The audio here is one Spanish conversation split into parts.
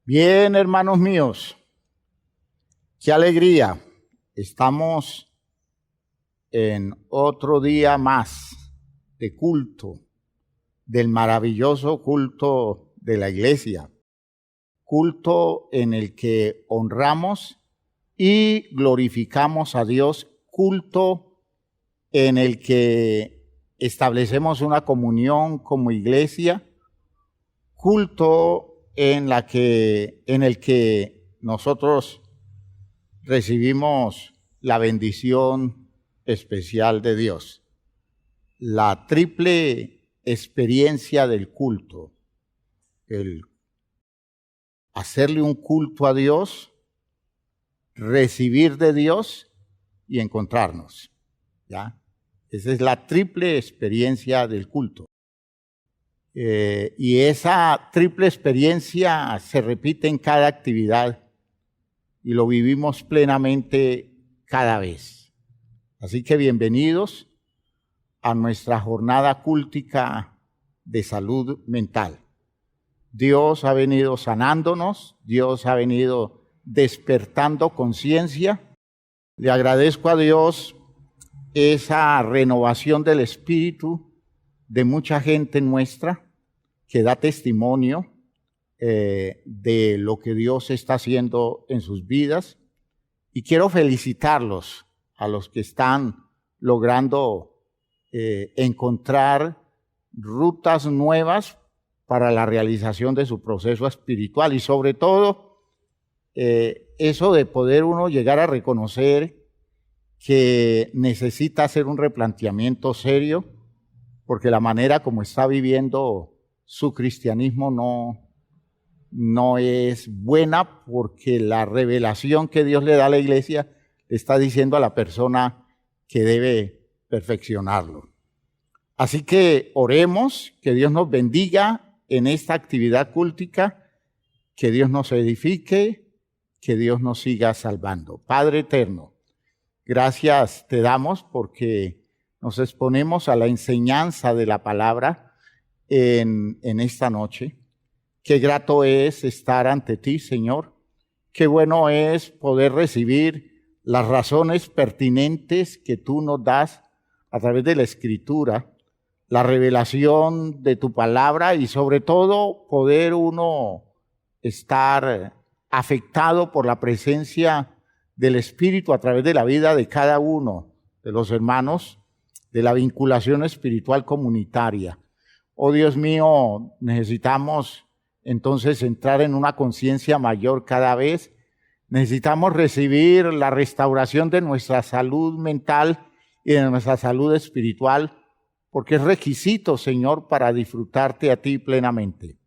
Bien, hermanos míos, qué alegría. Estamos en otro día más de culto, del maravilloso culto de la iglesia, culto en el que honramos y glorificamos a Dios, culto en el que establecemos una comunión como iglesia, culto en el que nosotros recibimos la bendición especial de Dios, la triple experiencia del culto, el hacerle un culto a Dios, recibir de Dios y encontrarnos, ¿ya? Esa es la triple experiencia del culto. Y esa triple experiencia se repite en cada actividad y lo vivimos plenamente cada vez. Así que bienvenidos a nuestra jornada cúltica de salud mental. Dios ha venido sanándonos, Dios ha venido despertando conciencia. Le agradezco a Dios esa renovación del espíritu de mucha gente nuestra que da testimonio de lo que Dios está haciendo en sus vidas. Y quiero felicitarlos a los que están logrando encontrar rutas nuevas para la realización de su proceso espiritual y sobre todo eso de poder uno llegar a reconocer que necesita hacer un replanteamiento serio porque la manera como está viviendo su cristianismo no es buena, porque la revelación que Dios le da a la iglesia le está diciendo a la persona que debe perfeccionarlo. Así que oremos, que Dios nos bendiga en esta actividad cúltica, que Dios nos edifique, que Dios nos siga salvando. Padre eterno, gracias te damos porque nos exponemos a la enseñanza de la palabra en esta noche. Qué grato es estar ante ti, Señor. Qué bueno es poder recibir las razones pertinentes que tú nos das a través de la Escritura, la revelación de tu palabra y sobre todo poder uno estar afectado por la presencia del Espíritu a través de la vida de cada uno de los hermanos, de la vinculación espiritual comunitaria. Oh Dios mío, necesitamos entonces entrar en una conciencia mayor cada vez. Necesitamos recibir la restauración de nuestra salud mental y de nuestra salud espiritual, porque es requisito, Señor, para disfrutarte a ti plenamente.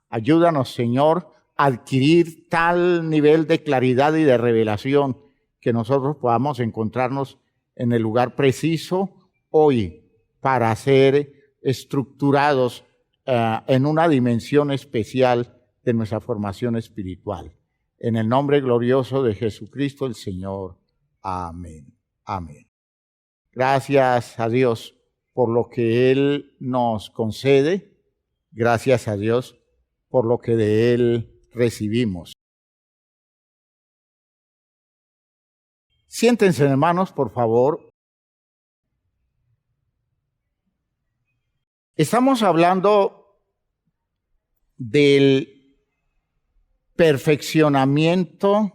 Ayúdanos, Señor, a adquirir tal nivel de claridad y de revelación que nosotros podamos encontrarnos en el lugar preciso hoy para ser estructurados en una dimensión especial de nuestra formación espiritual. En el nombre glorioso de Jesucristo el Señor. Amén. Amén. Gracias a Dios por lo que Él nos concede. Gracias a Dios por lo que de Él recibimos. Siéntense, hermanos, por favor. Estamos hablando del perfeccionamiento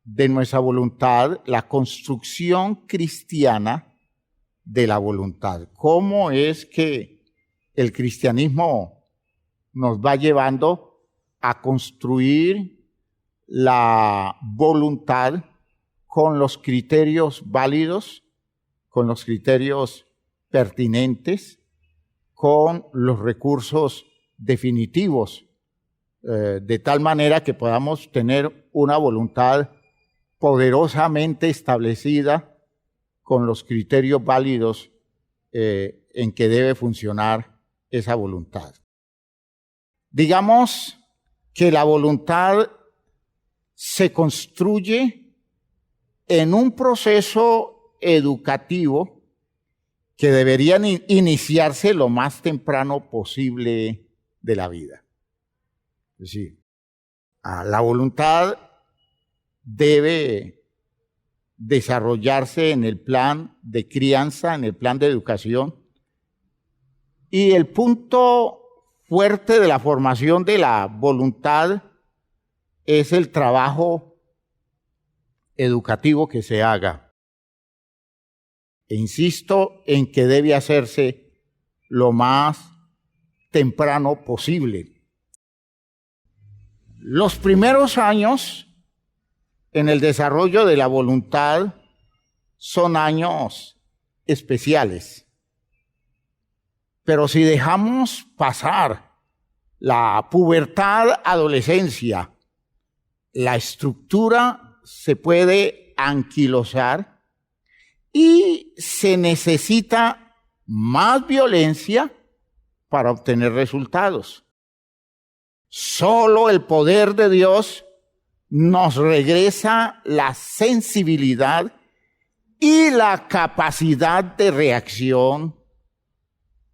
de nuestra voluntad, la construcción cristiana de la voluntad. ¿Cómo es que el cristianismo nos va llevando a construir la voluntad con los criterios válidos, con los criterios pertinentes, con los recursos definitivos, de tal manera que podamos tener una voluntad poderosamente establecida con los criterios válidos en que debe funcionar esa voluntad? Digamos que la voluntad se construye en un proceso educativo que deberían iniciarse lo más temprano posible de la vida. Es decir, La voluntad debe desarrollarse en el plan de crianza, en el plan de educación. Y el punto fuerte de la formación de la voluntad es el trabajo educativo que se haga. E insisto en que debe hacerse lo más temprano posible. Los primeros años en el desarrollo de la voluntad son años especiales. Pero si dejamos pasar la pubertad, adolescencia, la estructura se puede anquilosar y se necesita más violencia para obtener resultados. Solo el poder de Dios nos regresa la sensibilidad y la capacidad de reacción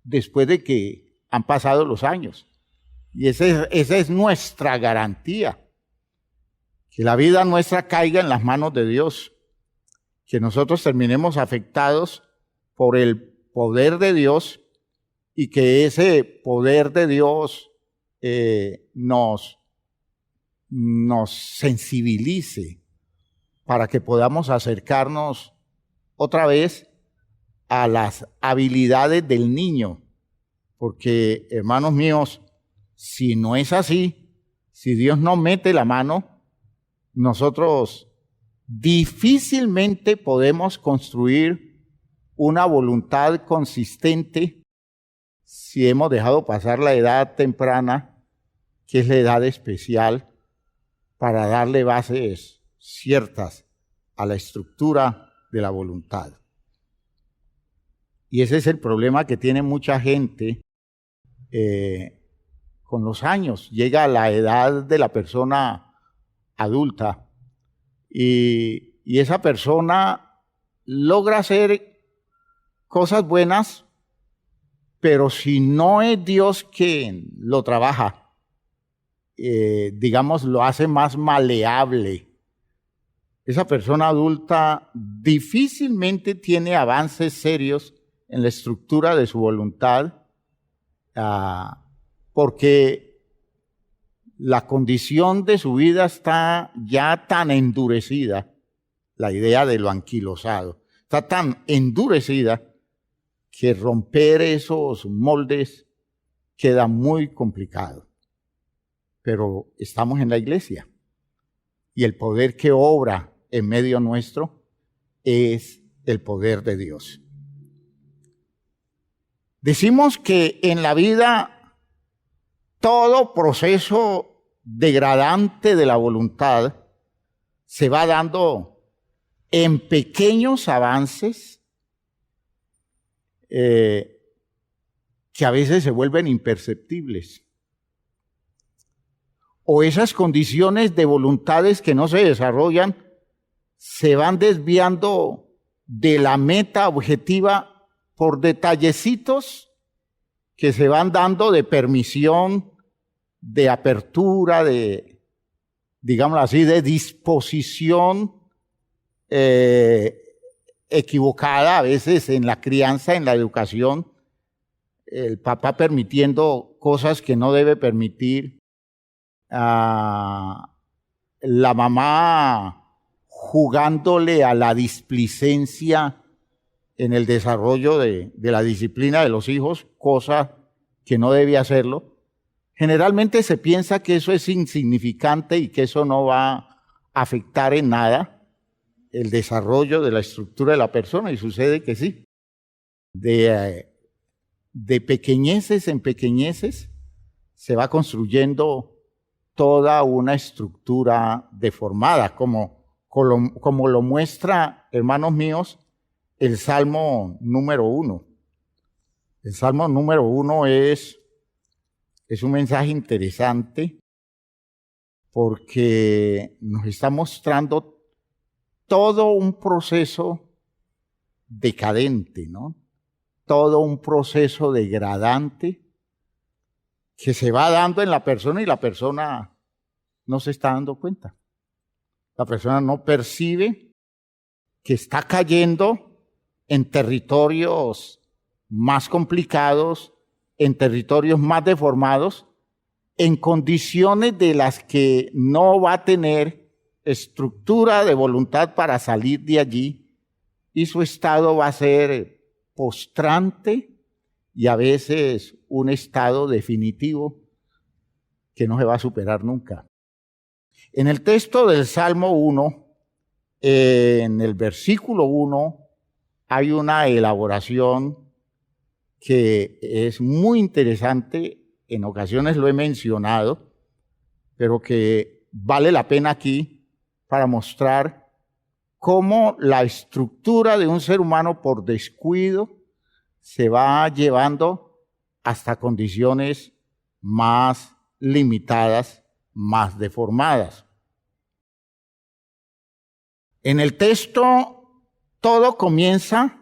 después de que han pasado los años. Y esa es nuestra garantía, que la vida nuestra caiga en las manos de Dios, que nosotros terminemos afectados por el poder de Dios y que ese poder de Dios nos sensibilice para que podamos acercarnos otra vez a las habilidades del niño. Porque, hermanos míos, si no es así, si Dios no mete la mano, nosotros difícilmente podemos construir una voluntad consistente si hemos dejado pasar la edad temprana, que es la edad especial, para darle bases ciertas a la estructura de la voluntad. Y ese es el problema que tiene mucha gente con los años. Llega a la edad de la persona adulta y esa persona logra hacer cosas buenas, pero si no es Dios quien lo trabaja, digamos, lo hace más maleable. Esa persona adulta difícilmente tiene avances serios en la estructura de su voluntad, porque la condición de su vida está ya tan endurecida, la idea de lo anquilosado, está tan endurecida que romper esos moldes queda muy complicado. Pero estamos en la iglesia y el poder que obra en medio nuestro es el poder de Dios. Decimos que en la vida todo proceso degradante de la voluntad se va dando en pequeños avances que a veces se vuelven imperceptibles. O esas condiciones de voluntades que no se desarrollan se van desviando de la meta objetiva por detallecitos que se van dando de permisión, de apertura, de, digámoslo así, de disposición equivocada a veces en la crianza, en la educación, el papá permitiendo cosas que no debe permitir, la mamá jugándole a la displicencia en el desarrollo de la disciplina de los hijos, cosa que no debe hacerlo. Generalmente se piensa que eso es insignificante y que eso no va a afectar en nada el desarrollo de la estructura de la persona, y sucede que sí. De pequeñeces en pequeñeces se va construyendo toda una estructura deformada, como lo muestra, hermanos míos, el Salmo número 1. El Salmo número 1 es un mensaje interesante porque nos está mostrando todo un proceso decadente, ¿no? Todo un proceso degradante que se va dando en la persona y la persona no se está dando cuenta. La persona no percibe que está cayendo en territorios más complicados, en territorios más deformados, en condiciones de las que no va a tener estructura de voluntad para salir de allí, y su estado va a ser postrante y a veces un estado definitivo que no se va a superar nunca. En el texto del Salmo 1, en el versículo 1, hay una elaboración que es muy interesante. En ocasiones lo he mencionado, pero que vale la pena aquí para mostrar cómo la estructura de un ser humano por descuido se va llevando hasta condiciones más limitadas, más deformadas. En el texto todo comienza,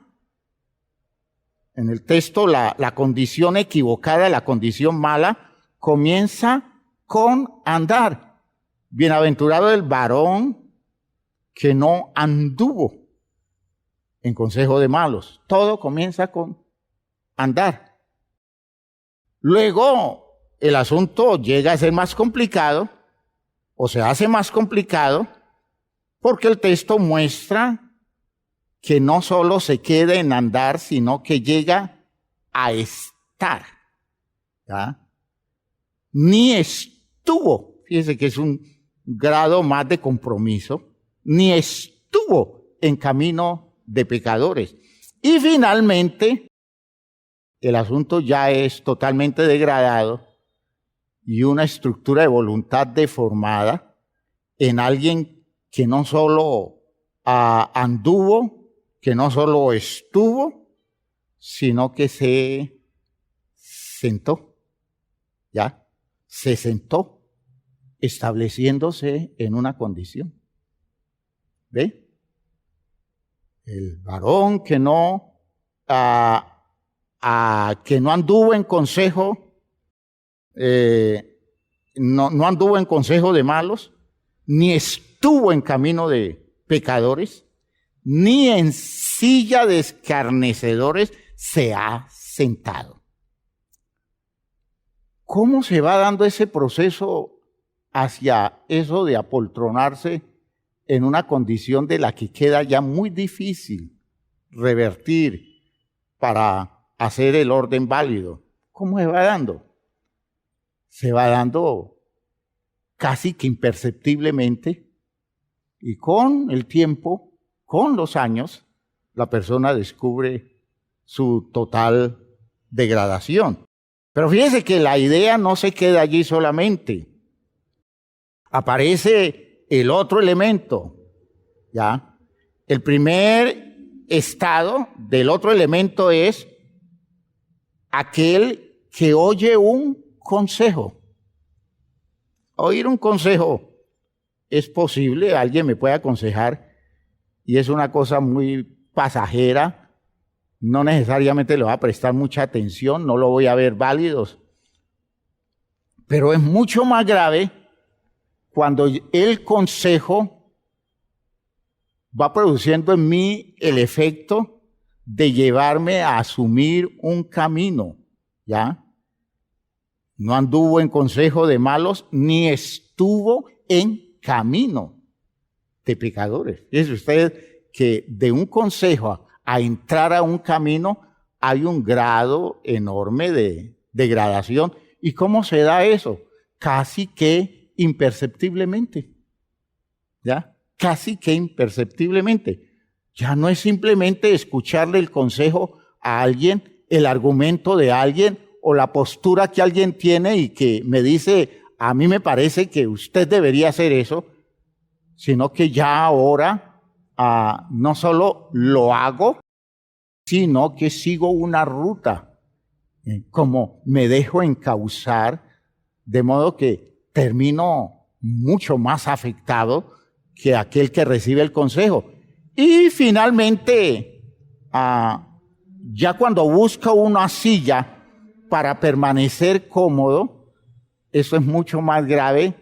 en el texto la condición equivocada, la condición mala, comienza con andar. Bienaventurado el varón que no anduvo en consejo de malos. Todo comienza con andar. Luego el asunto llega a ser más complicado, o se hace más complicado, porque el texto muestra que no solo se queda en andar, sino que llega a estar. ¿Ya? Ni estuvo, fíjese que es un grado más de compromiso, ni estuvo en camino de pecadores. Y finalmente, el asunto ya es totalmente degradado y una estructura de voluntad deformada en alguien que no solo anduvo, que no solo estuvo, sino que se sentó, ¿ya? Se sentó, estableciéndose en una condición. ¿Ve? El varón que no anduvo en consejo, no anduvo en consejo de malos, ni estuvo en camino de pecadores, ni en silla de escarnecedores se ha sentado. ¿Cómo se va dando ese proceso hacia eso de apoltronarse en una condición de la que queda ya muy difícil revertir para hacer el orden válido? ¿Cómo se va dando? Se va dando casi que imperceptiblemente, y con el tiempo, con los años, la persona descubre su total degradación. Pero fíjese que la idea no se queda allí solamente. Aparece el otro elemento, ¿ya? El primer estado del otro elemento es aquel que oye un consejo. Oír un consejo es posible, alguien me puede aconsejar y es una cosa muy pasajera, no necesariamente le va a prestar mucha atención, no lo voy a ver válidos, pero es mucho más grave cuando el consejo va produciendo en mí el efecto de llevarme a asumir un camino, ¿ya? No anduvo en consejo de malos, ni estuvo en camino de pecadores. Fíjese usted que de un consejo a entrar a un camino hay un grado enorme de degradación. ¿Y cómo se da eso? Casi que imperceptiblemente, ¿ya? Casi que imperceptiblemente. Ya no es simplemente escucharle el consejo a alguien, el argumento de alguien o la postura que alguien tiene y que me dice, a mí me parece que usted debería hacer eso, sino que ya ahora no solo lo hago, sino que sigo una ruta, como me dejo encauzar, de modo que termino mucho más afectado que aquel que recibe el consejo. Y finalmente, ya cuando busca una silla para permanecer cómodo, eso es mucho más grave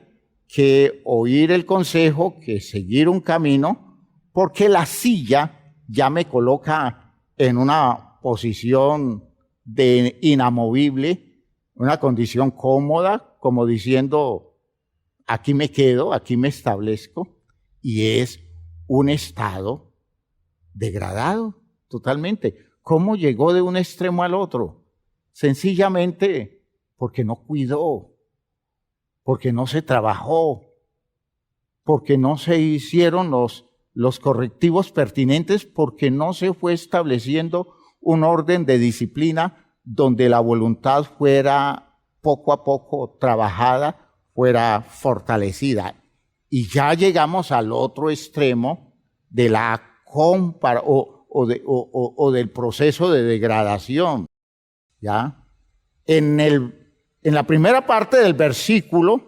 que oír el consejo, que seguir un camino, porque la silla ya me coloca en una posición de inamovible, una condición cómoda, como diciendo, aquí me quedo, aquí me establezco, y es un estado degradado totalmente. ¿Cómo llegó de un extremo al otro? Sencillamente porque no cuidó, porque no se trabajó, porque no se hicieron los correctivos pertinentes, porque no se fue estableciendo un orden de disciplina donde la voluntad fuera poco a poco trabajada, fuera fortalecida. Y ya llegamos al otro extremo de la del proceso de degradación. ¿Ya? En la primera parte del versículo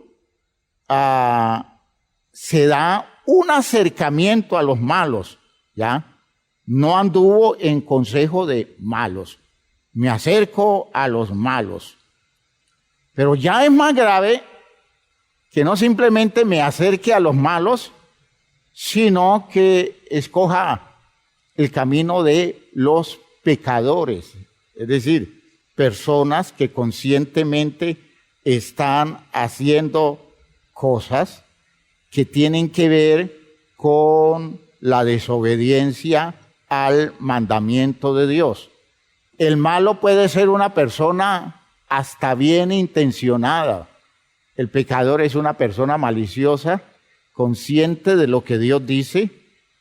se da un acercamiento a los malos, ¿ya? No anduvo en consejo de malos. Me acerco a los malos. Pero ya es más grave que no simplemente me acerque a los malos, sino que escoja el camino de los pecadores, es decir, personas que conscientemente están haciendo cosas que tienen que ver con la desobediencia al mandamiento de Dios. El malo puede ser una persona hasta bien intencionada. El pecador es una persona maliciosa, consciente de lo que Dios dice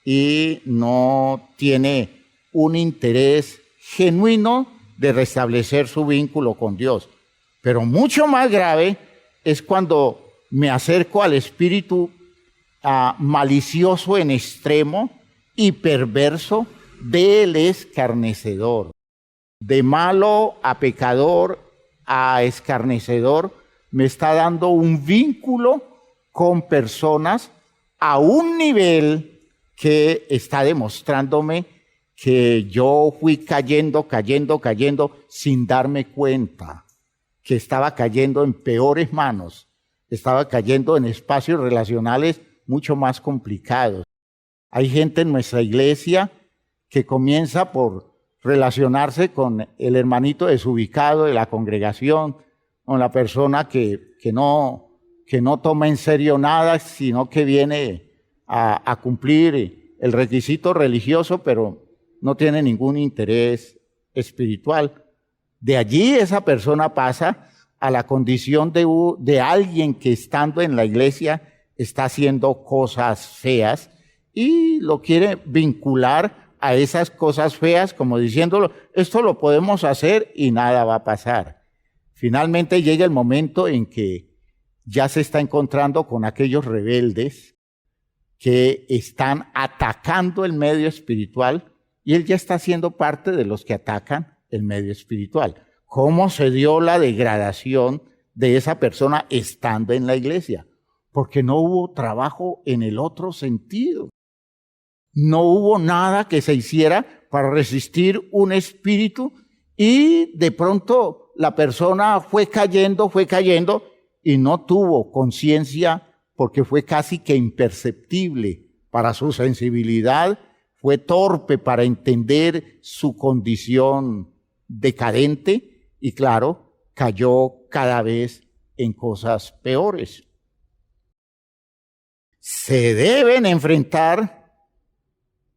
y no tiene un interés genuino de restablecer su vínculo con Dios. Pero mucho más grave es cuando me acerco al espíritu malicioso en extremo y perverso del escarnecedor. De malo a pecador a escarnecedor me está dando un vínculo con personas a un nivel que está demostrándome que yo fui cayendo sin darme cuenta, que estaba cayendo en peores manos, estaba cayendo en espacios relacionales mucho más complicados. Hay gente en nuestra iglesia que comienza por relacionarse con el hermanito desubicado de la congregación, con la persona que no toma en serio nada, sino que viene a cumplir el requisito religioso, pero no tiene ningún interés espiritual. De allí esa persona pasa a la condición de alguien que estando en la iglesia está haciendo cosas feas y lo quiere vincular a esas cosas feas como diciéndolo, esto lo podemos hacer y nada va a pasar. Finalmente llega el momento en que ya se está encontrando con aquellos rebeldes que están atacando el medio espiritual y él ya está siendo parte de los que atacan el medio espiritual. ¿Cómo se dio la degradación de esa persona estando en la iglesia? Porque no hubo trabajo en el otro sentido. No hubo nada que se hiciera para resistir un espíritu y de pronto la persona fue cayendo y no tuvo conciencia porque fue casi que imperceptible para su sensibilidad, fue torpe para entender su condición decadente y claro, cayó cada vez en cosas peores. Se deben enfrentar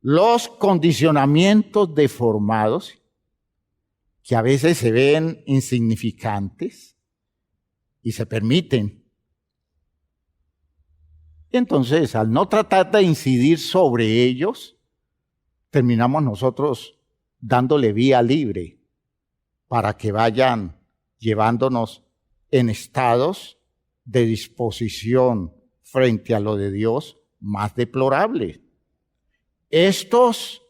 los condicionamientos deformados que a veces se ven insignificantes y se permiten. Y entonces, al no tratar de incidir sobre ellos, terminamos nosotros dándole vía libre para que vayan llevándonos en estados de disposición frente a lo de Dios más deplorable. Estos,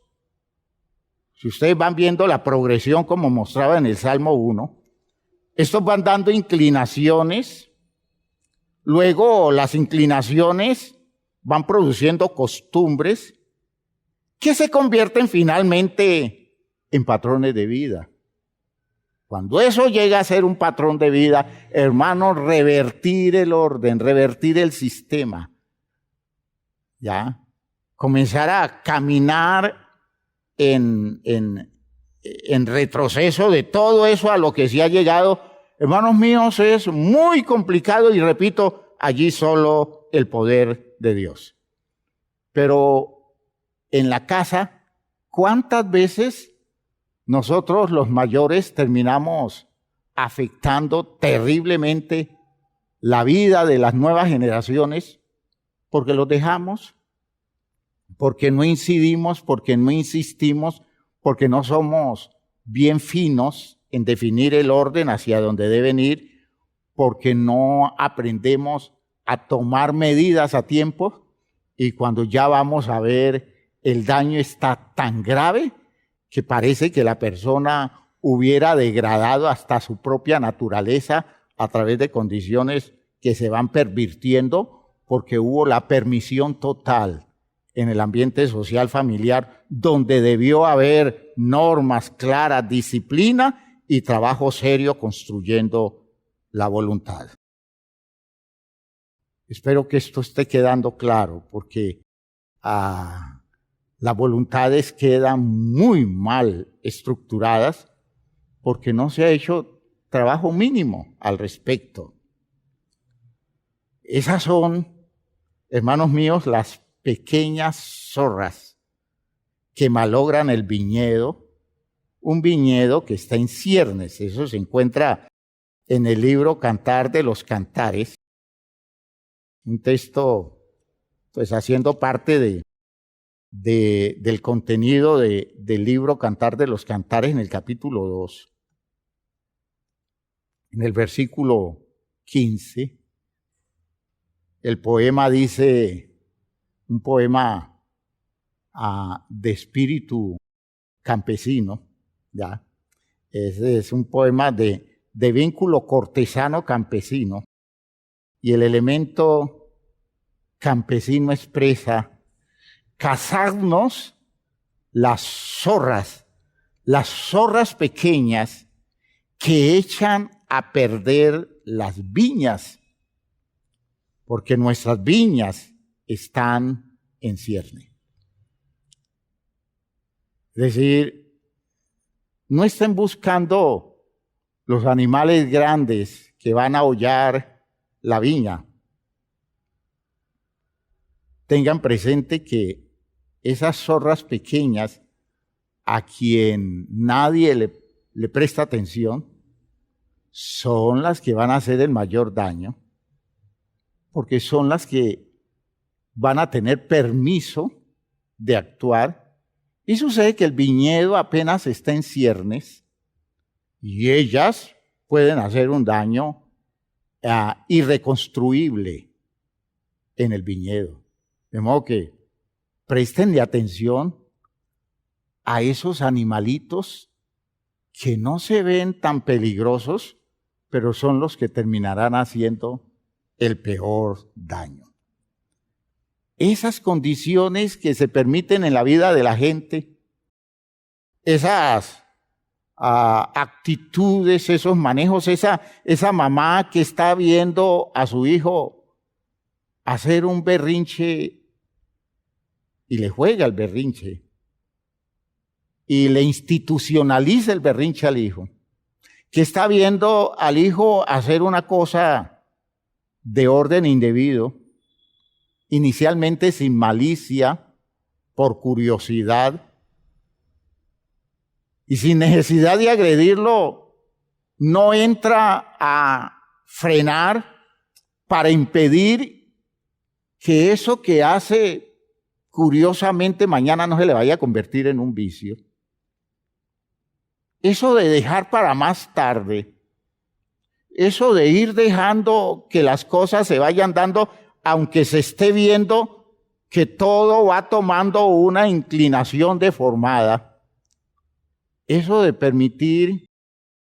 si ustedes van viendo la progresión como mostraba en el Salmo 1, estos van dando inclinaciones, luego las inclinaciones van produciendo costumbres que se convierten finalmente en patrones de vida. Cuando eso llega a ser un patrón de vida, hermanos, revertir el orden, revertir el sistema, ¿ya? Comenzar a caminar en retroceso de todo eso a lo que se ha llegado, hermanos míos, es muy complicado y repito, allí solo el poder de Dios. Pero en la casa, ¿cuántas veces nosotros los mayores terminamos afectando terriblemente la vida de las nuevas generaciones porque los dejamos, porque no incidimos, porque no insistimos, porque no somos bien finos en definir el orden hacia donde deben ir, porque no aprendemos a tomar medidas a tiempo y cuando ya vamos a ver el daño está tan grave que parece que la persona hubiera degradado hasta su propia naturaleza a través de condiciones que se van pervirtiendo porque hubo la permisión total en el ambiente social familiar donde debió haber normas claras, disciplina y trabajo serio construyendo la voluntad. Espero que esto esté quedando claro porque las voluntades quedan muy mal estructuradas porque no se ha hecho trabajo mínimo al respecto. Esas son, hermanos míos, las pequeñas zorras que malogran el viñedo, un viñedo que está en ciernes. Eso se encuentra en el libro Cantar de los Cantares, un texto pues haciendo parte del contenido del libro Cantar de los Cantares en el capítulo 2. En el versículo 15, el poema dice, un poema de espíritu campesino, ¿ya? Es un poema de vínculo cortesano campesino, y el elemento campesino expresa cazarnos las zorras pequeñas que echan a perder las viñas, porque nuestras viñas están en cierne. Es decir, no estén buscando los animales grandes que van a hollar la viña. Tengan presente que esas zorras pequeñas a quien nadie le presta atención son las que van a hacer el mayor daño, porque son las que van a tener permiso de actuar. Y sucede que el viñedo apenas está en ciernes y ellas pueden hacer un daño irreconstruible en el viñedo. De modo que prestenle atención a esos animalitos que no se ven tan peligrosos, pero son los que terminarán haciendo el peor daño. Esas condiciones que se permiten en la vida de la gente, esas actitudes, esos manejos, esa mamá que está viendo a su hijo hacer un berrinche y le juega el berrinche y le institucionaliza el berrinche al hijo, que está viendo al hijo hacer una cosa de orden indebido, inicialmente sin malicia, por curiosidad, y sin necesidad de agredirlo, no entra a frenar para impedir que eso que hace curiosamente mañana no se le vaya a convertir en un vicio. Eso de dejar para más tarde, eso de ir dejando que las cosas se vayan dando, aunque se esté viendo que todo va tomando una inclinación deformada, eso de permitir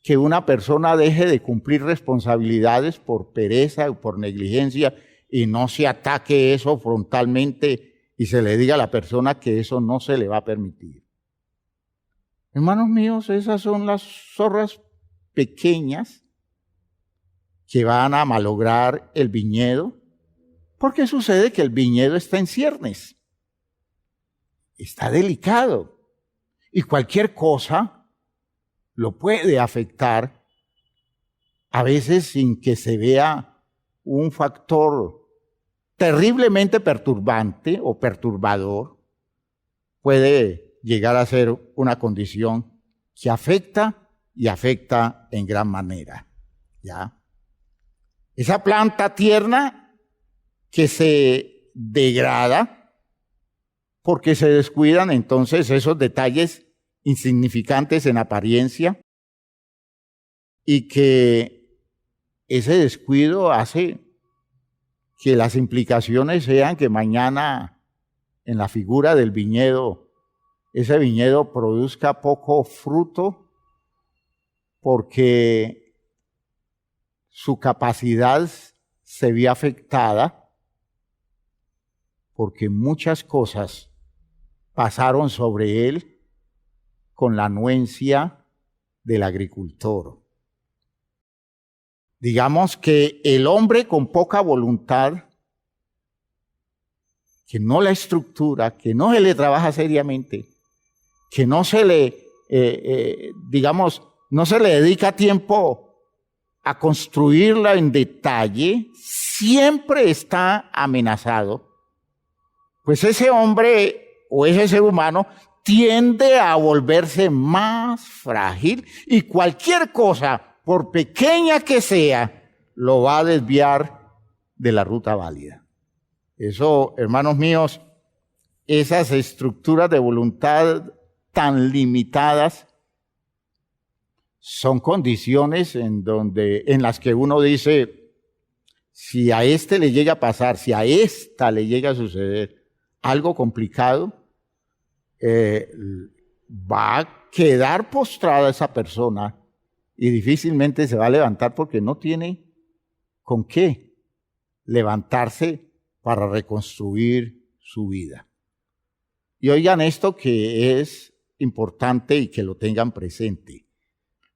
que una persona deje de cumplir responsabilidades por pereza o por negligencia y no se ataque eso frontalmente y se le diga a la persona que eso no se le va a permitir. Hermanos míos, esas son las zorras pequeñas que van a malograr el viñedo, porque sucede que el viñedo está en ciernes, está delicado, y cualquier cosa lo puede afectar, a veces sin que se vea un factor terriblemente perturbante o perturbador, puede llegar a ser una condición que afecta y afecta en gran manera, ¿ya? Esa planta tierna que se degrada porque se descuidan entonces esos detalles insignificantes en apariencia y que ese descuido hace que las implicaciones sean que mañana en la figura del viñedo, ese viñedo produzca poco fruto porque su capacidad se ve afectada porque muchas cosas pasaron sobre él con la anuencia del agricultor. Digamos que el hombre con poca voluntad, que no la estructura, que no se le trabaja seriamente, que no se le, no se le dedica tiempo a construirla en detalle, siempre está amenazado. Pues ese hombre o ese ser humano tiende a volverse más frágil y cualquier cosa, por pequeña que sea, lo va a desviar de la ruta válida. Eso, hermanos míos, esas estructuras de voluntad tan limitadas son condiciones en las que uno dice, si a este le llega a pasar, si a esta le llega a suceder algo complicado, va a quedar postrada esa persona y difícilmente se va a levantar porque no tiene con qué levantarse para reconstruir su vida. Y oigan esto que es importante y que lo tengan presente.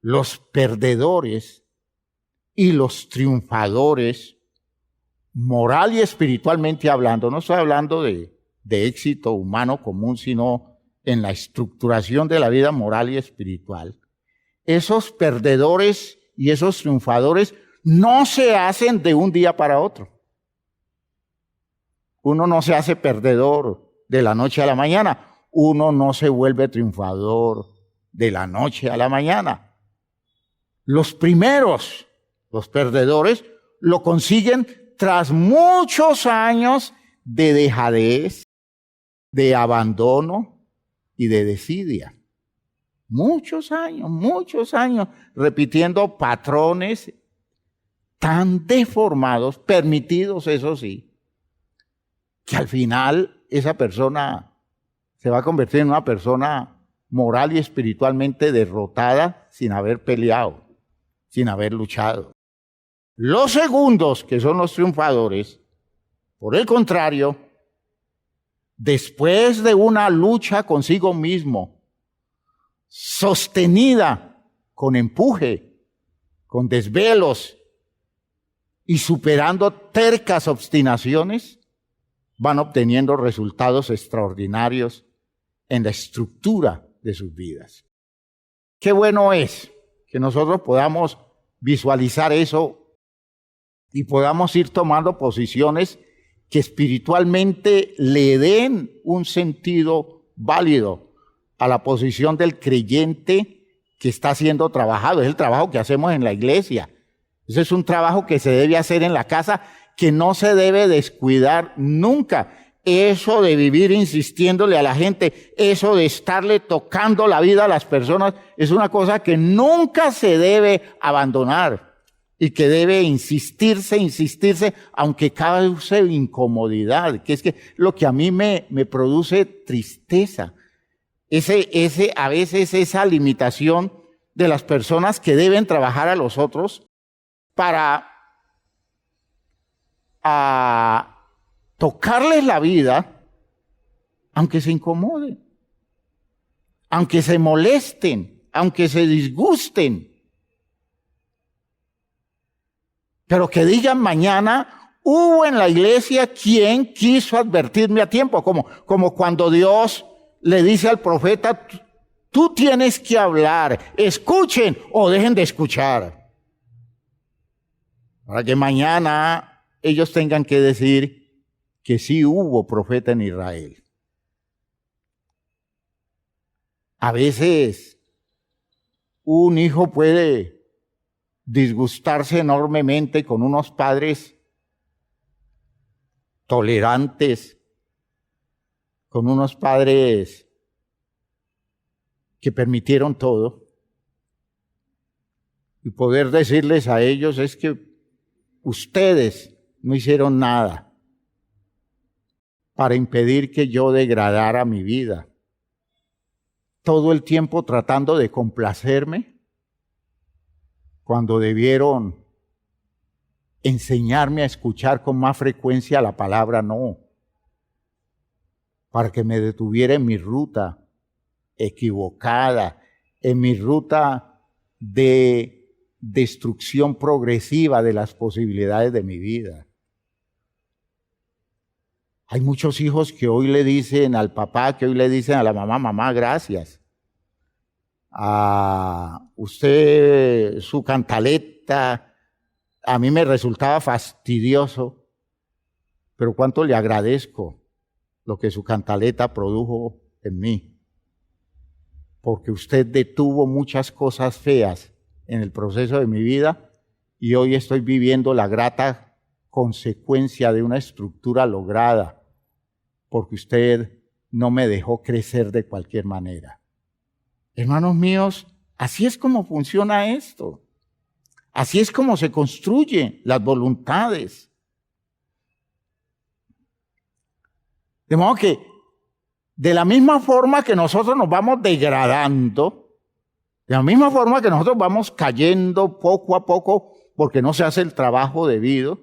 Los perdedores y los triunfadores, moral y espiritualmente hablando, no estoy hablando de éxito humano común, sino en la estructuración de la vida moral y espiritual. Esos perdedores y esos triunfadores no se hacen de un día para otro. Uno no se hace perdedor de la noche a la mañana. Uno no se vuelve triunfador de la noche a la mañana. Los primeros, los perdedores, lo consiguen tras muchos años de dejadez, de abandono y de desidia. Muchos años repitiendo patrones tan deformados, permitidos eso sí, que al final esa persona se va a convertir en una persona moral y espiritualmente derrotada sin haber peleado, sin haber luchado. Los segundos, que son los triunfadores, por el contrario, después de una lucha consigo mismo, sostenida con empuje, con desvelos y superando tercas obstinaciones, van obteniendo resultados extraordinarios en la estructura de sus vidas. Qué bueno es que nosotros podamos visualizar eso y podamos ir tomando posiciones que espiritualmente le den un sentido válido a la posición del creyente que está siendo trabajado. Es el trabajo que hacemos en la iglesia. Ese es un trabajo que se debe hacer en la casa, que no se debe descuidar nunca. Eso de vivir insistiéndole a la gente, eso de estarle tocando la vida a las personas, es una cosa que nunca se debe abandonar y que debe insistirse, aunque cause incomodidad, que es que lo que a mí me produce tristeza. A veces esa limitación de las personas que deben trabajar a los otros para tocarles la vida, aunque se incomoden, aunque se molesten, aunque se disgusten. Pero que digan mañana, hubo en la iglesia quien quiso advertirme a tiempo, como cuando Dios le dice al profeta, tú tienes que hablar, escuchen o dejen de escuchar. Para que mañana ellos tengan que decir que sí hubo profeta en Israel. A veces un hijo puede disgustarse enormemente con unos padres tolerantes, con unos padres que permitieron todo, y poder decirles a ellos es que ustedes no hicieron nada para impedir que yo degradara mi vida. Todo el tiempo tratando de complacerme, cuando debieron enseñarme a escuchar con más frecuencia la palabra no, para que me detuviera en mi ruta equivocada, en mi ruta de destrucción progresiva de las posibilidades de mi vida. Hay muchos hijos que hoy le dicen al papá, que hoy le dicen a la mamá, mamá, gracias. A usted, su cantaleta, a mí me resultaba fastidioso, pero cuánto le agradezco lo que su cantaleta produjo en mí. Porque usted detuvo muchas cosas feas en el proceso de mi vida y hoy estoy viviendo la grata consecuencia de una estructura lograda, porque usted no me dejó crecer de cualquier manera. Hermanos míos, así es como funciona esto. Así es como se construyen las voluntades. De modo que, de la misma forma que nosotros nos vamos degradando, de la misma forma que nosotros vamos cayendo poco a poco porque no se hace el trabajo debido,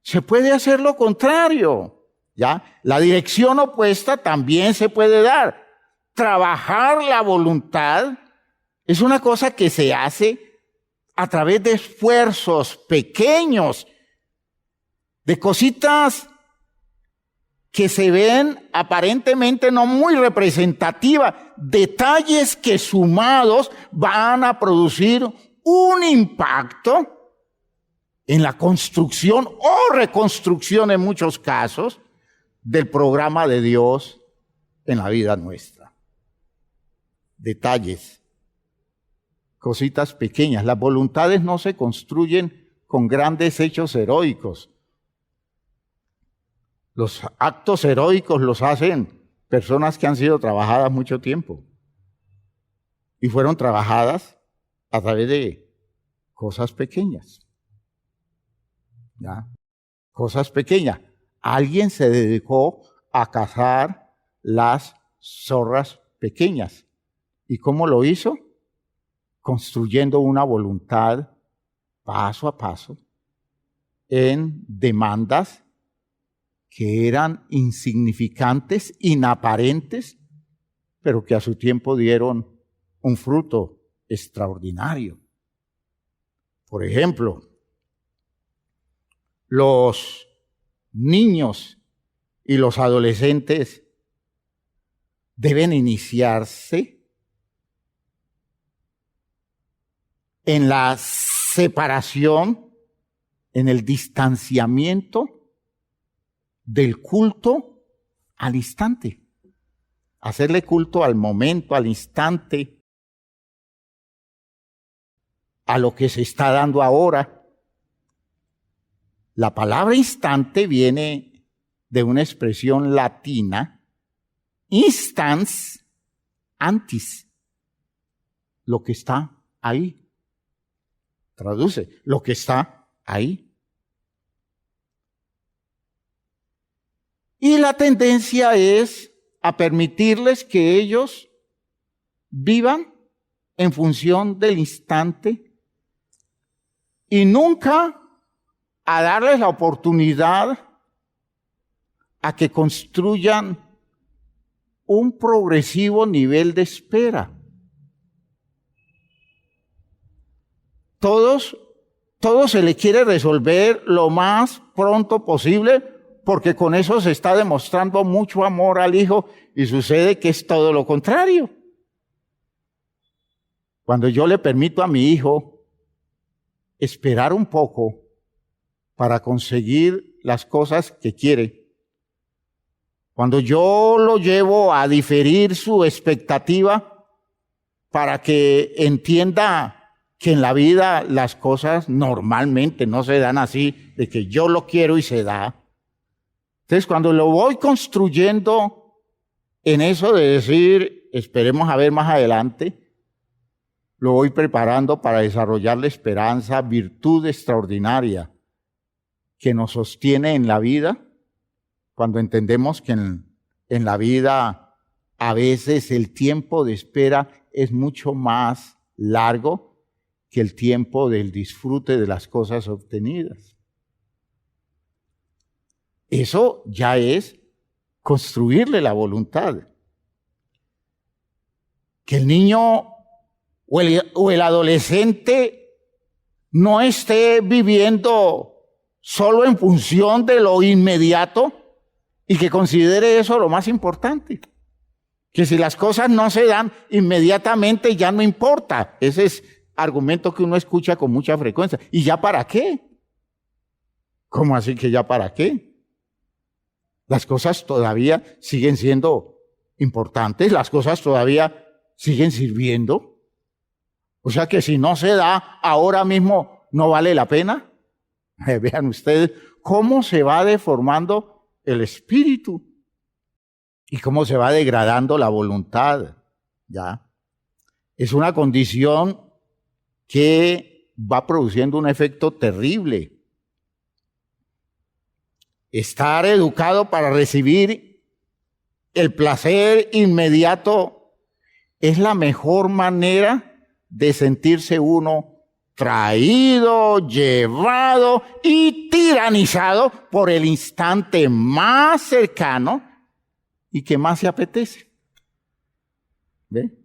se puede hacer lo contrario. ¿Ya? La dirección opuesta también se puede dar. Trabajar la voluntad es una cosa que se hace a través de esfuerzos pequeños, de cositas que se ven aparentemente no muy representativas, detalles que sumados van a producir un impacto en la construcción o reconstrucción en muchos casos del programa de Dios en la vida nuestra. Detalles, cositas pequeñas. Las voluntades no se construyen con grandes hechos heroicos. Los actos heroicos los hacen personas que han sido trabajadas mucho tiempo y fueron trabajadas a través de cosas pequeñas. ¿Ya? Cosas pequeñas. Alguien se dedicó a cazar las zorras pequeñas. ¿Y cómo lo hizo? Construyendo una voluntad paso a paso en demandas que eran insignificantes, inaparentes, pero que a su tiempo dieron un fruto extraordinario. Por ejemplo, los niños y los adolescentes deben iniciarse en la separación, en el distanciamiento del culto al instante. Hacerle culto al momento, al instante, a lo que se está dando ahora. La palabra instante viene de una expresión latina, instans, antis, lo que está ahí. Traduce, lo que está ahí. Y la tendencia es a permitirles que ellos vivan en función del instante y nunca a darles la oportunidad a que construyan un progresivo nivel de espera. Todos todo se le quiere resolver lo más pronto posible, porque con eso se está demostrando mucho amor al hijo, y sucede que es todo lo contrario. Cuando yo le permito a mi hijo esperar un poco para conseguir las cosas que quiere, cuando yo lo llevo a diferir su expectativa para que entienda que en la vida las cosas normalmente no se dan así, de que yo lo quiero y se da. Entonces, cuando lo voy construyendo en eso de decir, esperemos a ver más adelante, lo voy preparando para desarrollar la esperanza, virtud extraordinaria que nos sostiene en la vida, cuando entendemos que en la vida a veces el tiempo de espera es mucho más largo que el tiempo del disfrute de las cosas obtenidas. Eso ya es construirle la voluntad. Que el niño o el adolescente no esté viviendo solo en función de lo inmediato y que considere eso lo más importante. Que si las cosas no se dan inmediatamente ya no importa. Ese es argumento que uno escucha con mucha frecuencia. ¿Y ya para qué? ¿Cómo así que ya para qué? Las cosas todavía siguen siendo importantes, las cosas todavía siguen sirviendo. O sea que si no se da ahora mismo, ¿no vale la pena? Vean ustedes cómo se va deformando el espíritu y cómo se va degradando la voluntad. ¿Ya? Es una condición que va produciendo un efecto terrible. Estar educado para recibir el placer inmediato es la mejor manera de sentirse uno traído, llevado y tiranizado por el instante más cercano y que más se apetece. ¿Ve?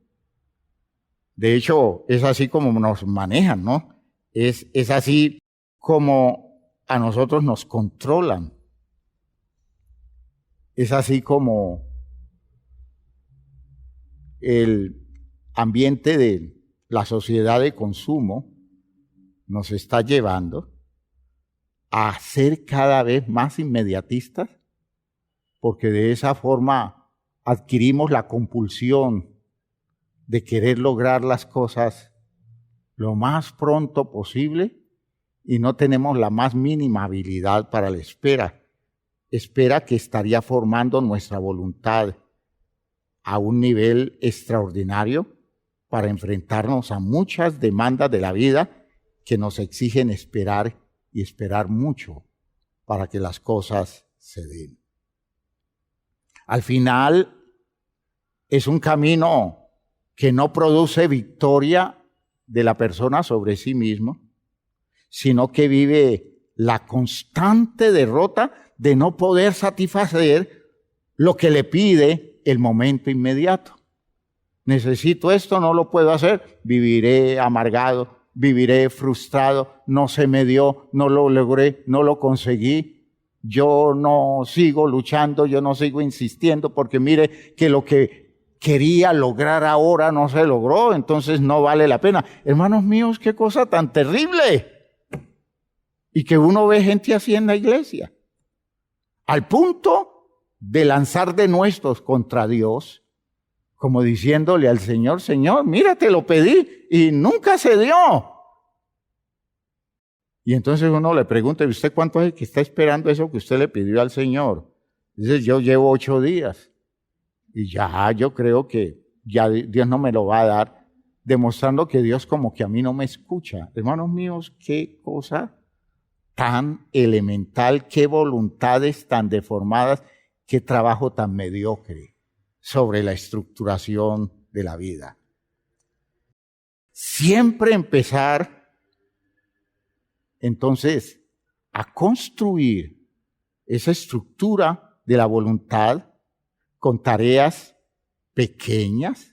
De hecho, es así como nos manejan, ¿no? Es así como a nosotros nos controlan. Es así como el ambiente de la sociedad de consumo nos está llevando a ser cada vez más inmediatistas, porque de esa forma adquirimos la compulsión de querer lograr las cosas lo más pronto posible y no tenemos la más mínima habilidad para la espera. Espera que estaría formando nuestra voluntad a un nivel extraordinario para enfrentarnos a muchas demandas de la vida que nos exigen esperar y esperar mucho para que las cosas se den. Al final, es un camino que no produce victoria de la persona sobre sí mismo, sino que vive la constante derrota de no poder satisfacer lo que le pide el momento inmediato. Necesito esto, no lo puedo hacer, viviré amargado, viviré frustrado, no se me dio, no lo logré, no lo conseguí, yo no sigo luchando, yo no sigo insistiendo, porque mire que lo que quería lograr ahora no se logró, entonces no vale la pena. Hermanos míos, qué cosa tan terrible. Y que uno ve gente así en la iglesia, al punto de lanzar denuestos contra Dios, como diciéndole al Señor, Señor, mira, te lo pedí y nunca se dio. Y entonces uno le pregunta, ¿y usted cuánto es que está esperando eso que usted le pidió al Señor? Dice, yo llevo 8 días. Y ya, yo creo que ya Dios no me lo va a dar, demostrando que Dios como que a mí no me escucha. Hermanos míos, qué cosa tan elemental, qué voluntades tan deformadas, qué trabajo tan mediocre sobre la estructuración de la vida. Siempre empezar, entonces, a construir esa estructura de la voluntad con tareas pequeñas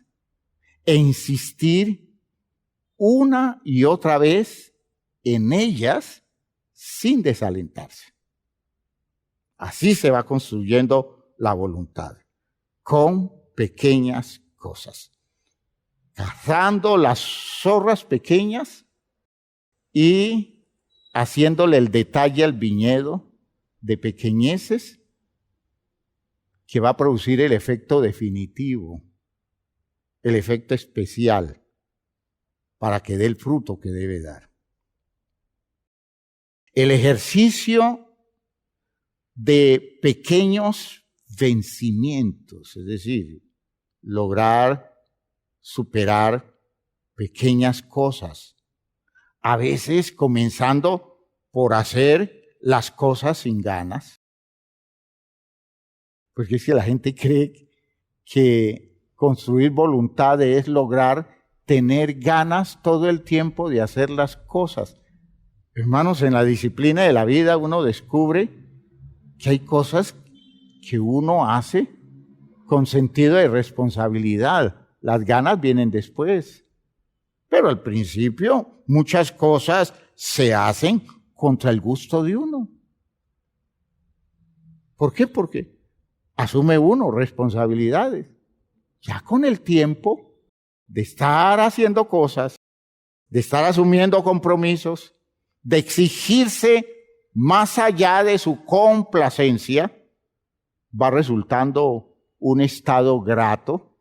e insistir una y otra vez en ellas sin desalentarse. Así se va construyendo la voluntad, con pequeñas cosas. Cazando las zorras pequeñas y haciéndole el detalle al viñedo de pequeñeces que va a producir el efecto definitivo, el efecto especial para que dé el fruto que debe dar. El ejercicio de pequeños vencimientos, es decir, lograr superar pequeñas cosas, a veces comenzando por hacer las cosas sin ganas, porque es que la gente cree que construir voluntad es lograr tener ganas todo el tiempo de hacer las cosas. Hermanos, en la disciplina de la vida uno descubre que hay cosas que uno hace con sentido de responsabilidad. Las ganas vienen después. Pero al principio muchas cosas se hacen contra el gusto de uno. ¿Por qué? Porque asume uno responsabilidades. Ya con el tiempo de estar haciendo cosas, de estar asumiendo compromisos, de exigirse más allá de su complacencia, va resultando un estado grato,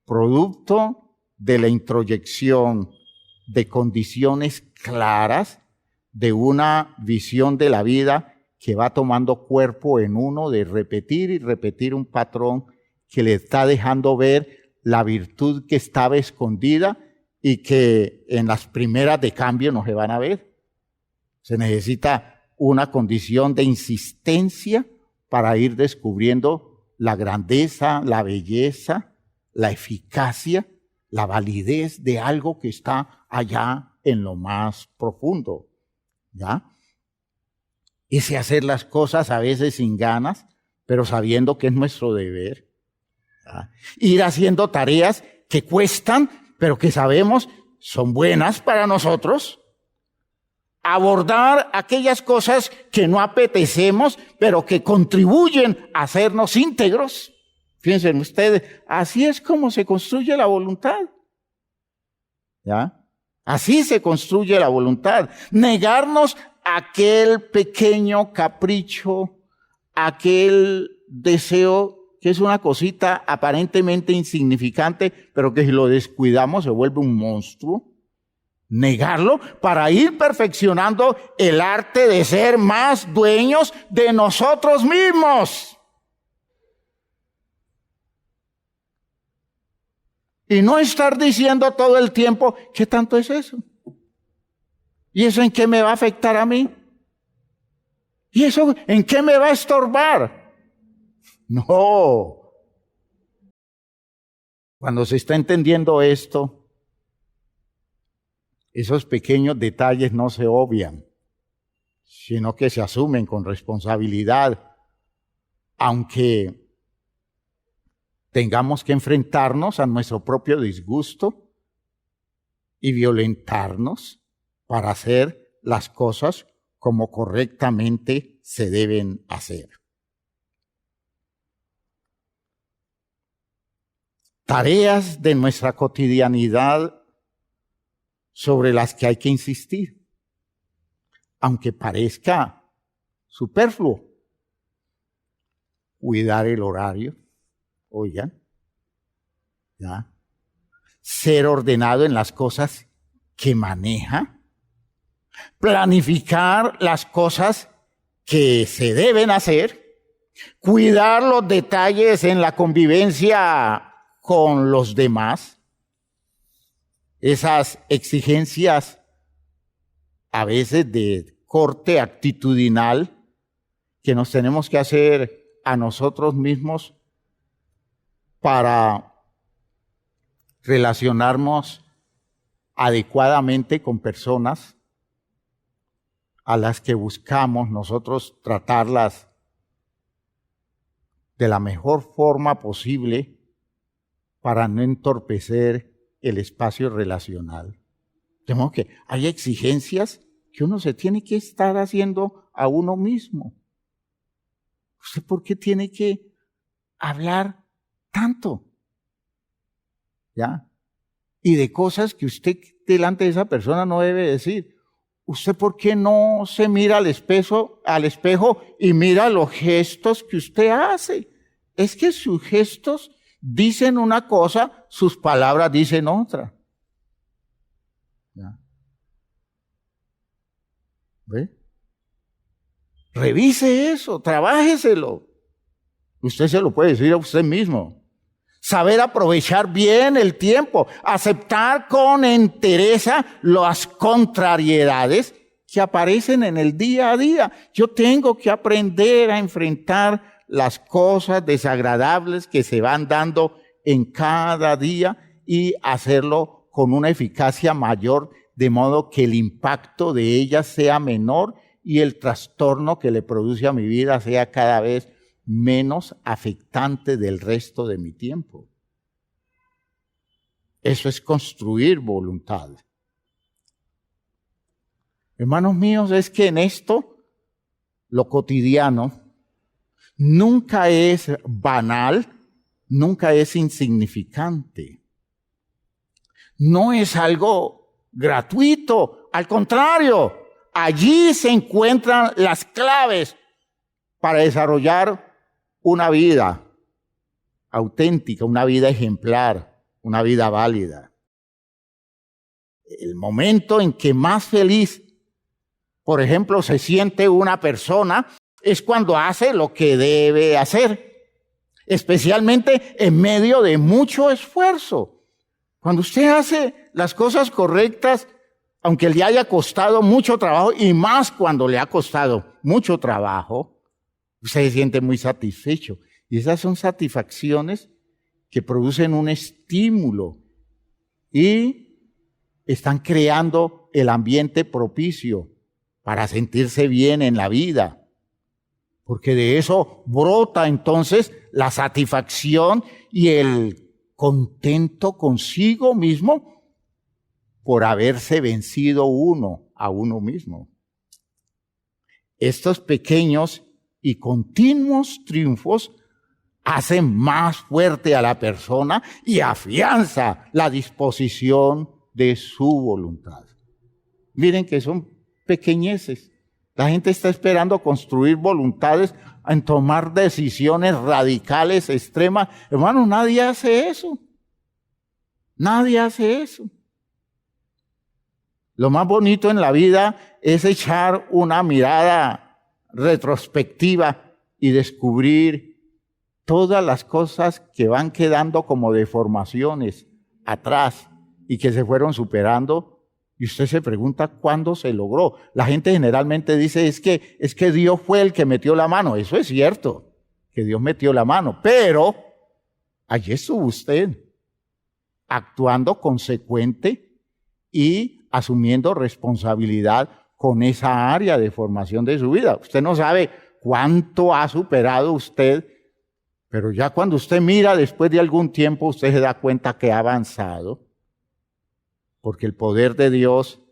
producto de la introyección de condiciones claras, de una visión de la vida que va tomando cuerpo en uno, de repetir y repetir un patrón que le está dejando ver la virtud que estaba escondida y que en las primeras de cambio no se van a ver. Se necesita una condición de insistencia para ir descubriendo la grandeza, la belleza, la eficacia, la validez de algo que está allá en lo más profundo, ¿ya? Ese hacer las cosas a veces sin ganas, pero sabiendo que es nuestro deber, ¿ya? Ir haciendo tareas que cuestan, pero que sabemos son buenas para nosotros. Abordar aquellas cosas que no apetecemos, pero que contribuyen a hacernos íntegros. Fíjense ustedes, así es como se construye la voluntad. ¿Ya? Así se construye la voluntad. Negarnos aquel pequeño capricho, aquel deseo que es una cosita aparentemente insignificante, pero que si lo descuidamos se vuelve un monstruo. Negarlo para ir perfeccionando el arte de ser más dueños de nosotros mismos. Y no estar diciendo todo el tiempo, ¿qué tanto es eso? ¿Y eso en qué me va a afectar a mí? ¿Y eso en qué me va a estorbar? No. Cuando se está entendiendo esto, esos pequeños detalles no se obvian, sino que se asumen con responsabilidad, aunque tengamos que enfrentarnos a nuestro propio disgusto y violentarnos para hacer las cosas como correctamente se deben hacer. Tareas de nuestra cotidianidad sobre las que hay que insistir, aunque parezca superfluo. Cuidar el horario, oigan, ¿ya? Ser ordenado en las cosas que maneja, planificar las cosas que se deben hacer, cuidar los detalles en la convivencia con los demás. Esas exigencias a veces de corte actitudinal que nos tenemos que hacer a nosotros mismos para relacionarnos adecuadamente con personas a las que buscamos nosotros tratarlas de la mejor forma posible para no entorpecer el espacio relacional. Tenemos que hay exigencias que uno se tiene que estar haciendo a uno mismo. ¿Usted por qué tiene que hablar tanto? ¿Ya? Y de cosas que usted delante de esa persona no debe decir. ¿Usted por qué no se mira al espejo y mira los gestos que usted hace? Es que sus gestos dicen una cosa, sus palabras dicen otra. ¿Ya? ¿Ve? Revise eso, trabájeselo. Usted se lo puede decir a usted mismo. Saber aprovechar bien el tiempo, aceptar con entereza las contrariedades que aparecen en el día a día. Yo tengo que aprender a enfrentar las cosas desagradables que se van dando en cada día y hacerlo con una eficacia mayor, de modo que el impacto de ellas sea menor y el trastorno que le produce a mi vida sea cada vez menos afectante del resto de mi tiempo. Eso es construir voluntad. Hermanos míos, es que en esto, lo cotidiano, nunca es banal, nunca es insignificante. No es algo gratuito, al contrario, allí se encuentran las claves para desarrollar una vida auténtica, una vida ejemplar, una vida válida. El momento en que más feliz, por ejemplo, se siente una persona es cuando hace lo que debe hacer, especialmente en medio de mucho esfuerzo. Cuando usted hace las cosas correctas, aunque le haya costado mucho trabajo, y más cuando le ha costado mucho trabajo, usted se siente muy satisfecho. Y esas son satisfacciones que producen un estímulo y están creando el ambiente propicio para sentirse bien en la vida. Porque de eso brota entonces la satisfacción y el contento consigo mismo por haberse vencido uno a uno mismo. Estos pequeños y continuos triunfos hacen más fuerte a la persona y afianza la disposición de su voluntad. Miren que son pequeñeces. La gente está esperando construir voluntades en tomar decisiones radicales, extremas. Hermano, nadie hace eso. Nadie hace eso. Lo más bonito en la vida es echar una mirada retrospectiva y descubrir todas las cosas que van quedando como deformaciones atrás y que se fueron superando. Y usted se pregunta cuándo se logró. La gente generalmente dice es que Dios fue el que metió la mano. Eso es cierto, que Dios metió la mano, pero allí estuvo usted actuando consecuente y asumiendo responsabilidad con esa área de formación de su vida. Usted no sabe cuánto ha superado usted, pero ya cuando usted mira después de algún tiempo, usted se da cuenta que ha avanzado, porque el poder de Dios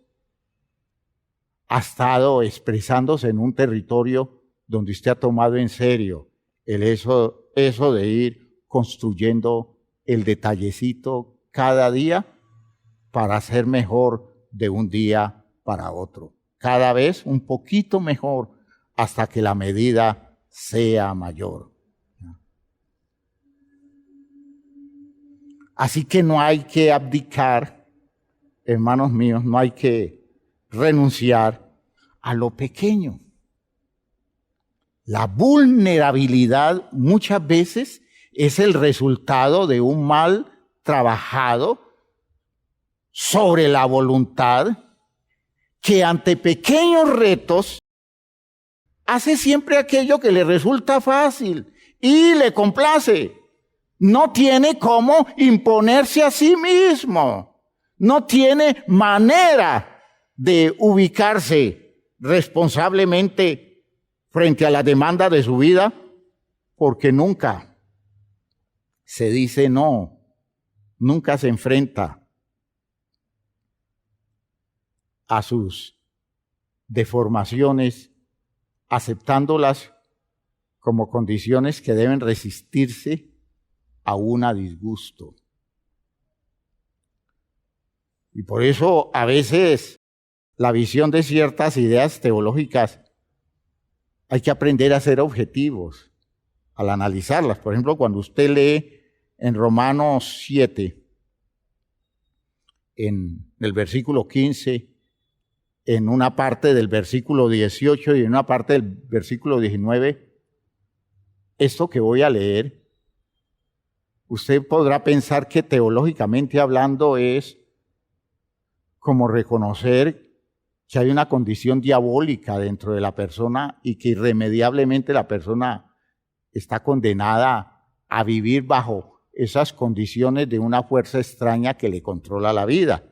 ha estado expresándose en un territorio donde usted ha tomado en serio eso de ir construyendo el detallecito cada día para ser mejor de un día para otro. Cada vez un poquito mejor hasta que la medida sea mayor. Así que no hay que abdicar, hermanos míos, no hay que renunciar a lo pequeño. La vulnerabilidad muchas veces es el resultado de un mal trabajado sobre la voluntad que ante pequeños retos hace siempre aquello que le resulta fácil y le complace. No tiene cómo imponerse a sí mismo. No tiene manera de ubicarse responsablemente frente a la demanda de su vida, porque nunca se dice no, nunca se enfrenta a sus deformaciones, aceptándolas como condiciones que deben resistirse aún a disgusto. Y por eso a veces la visión de ciertas ideas teológicas hay que aprender a ser objetivos al analizarlas. Por ejemplo, cuando usted lee en Romanos 7, en el versículo 15, en una parte del versículo 18 y en una parte del versículo 19, esto que voy a leer, usted podrá pensar que teológicamente hablando es como reconocer que hay una condición diabólica dentro de la persona y que irremediablemente la persona está condenada a vivir bajo esas condiciones de una fuerza extraña que le controla la vida.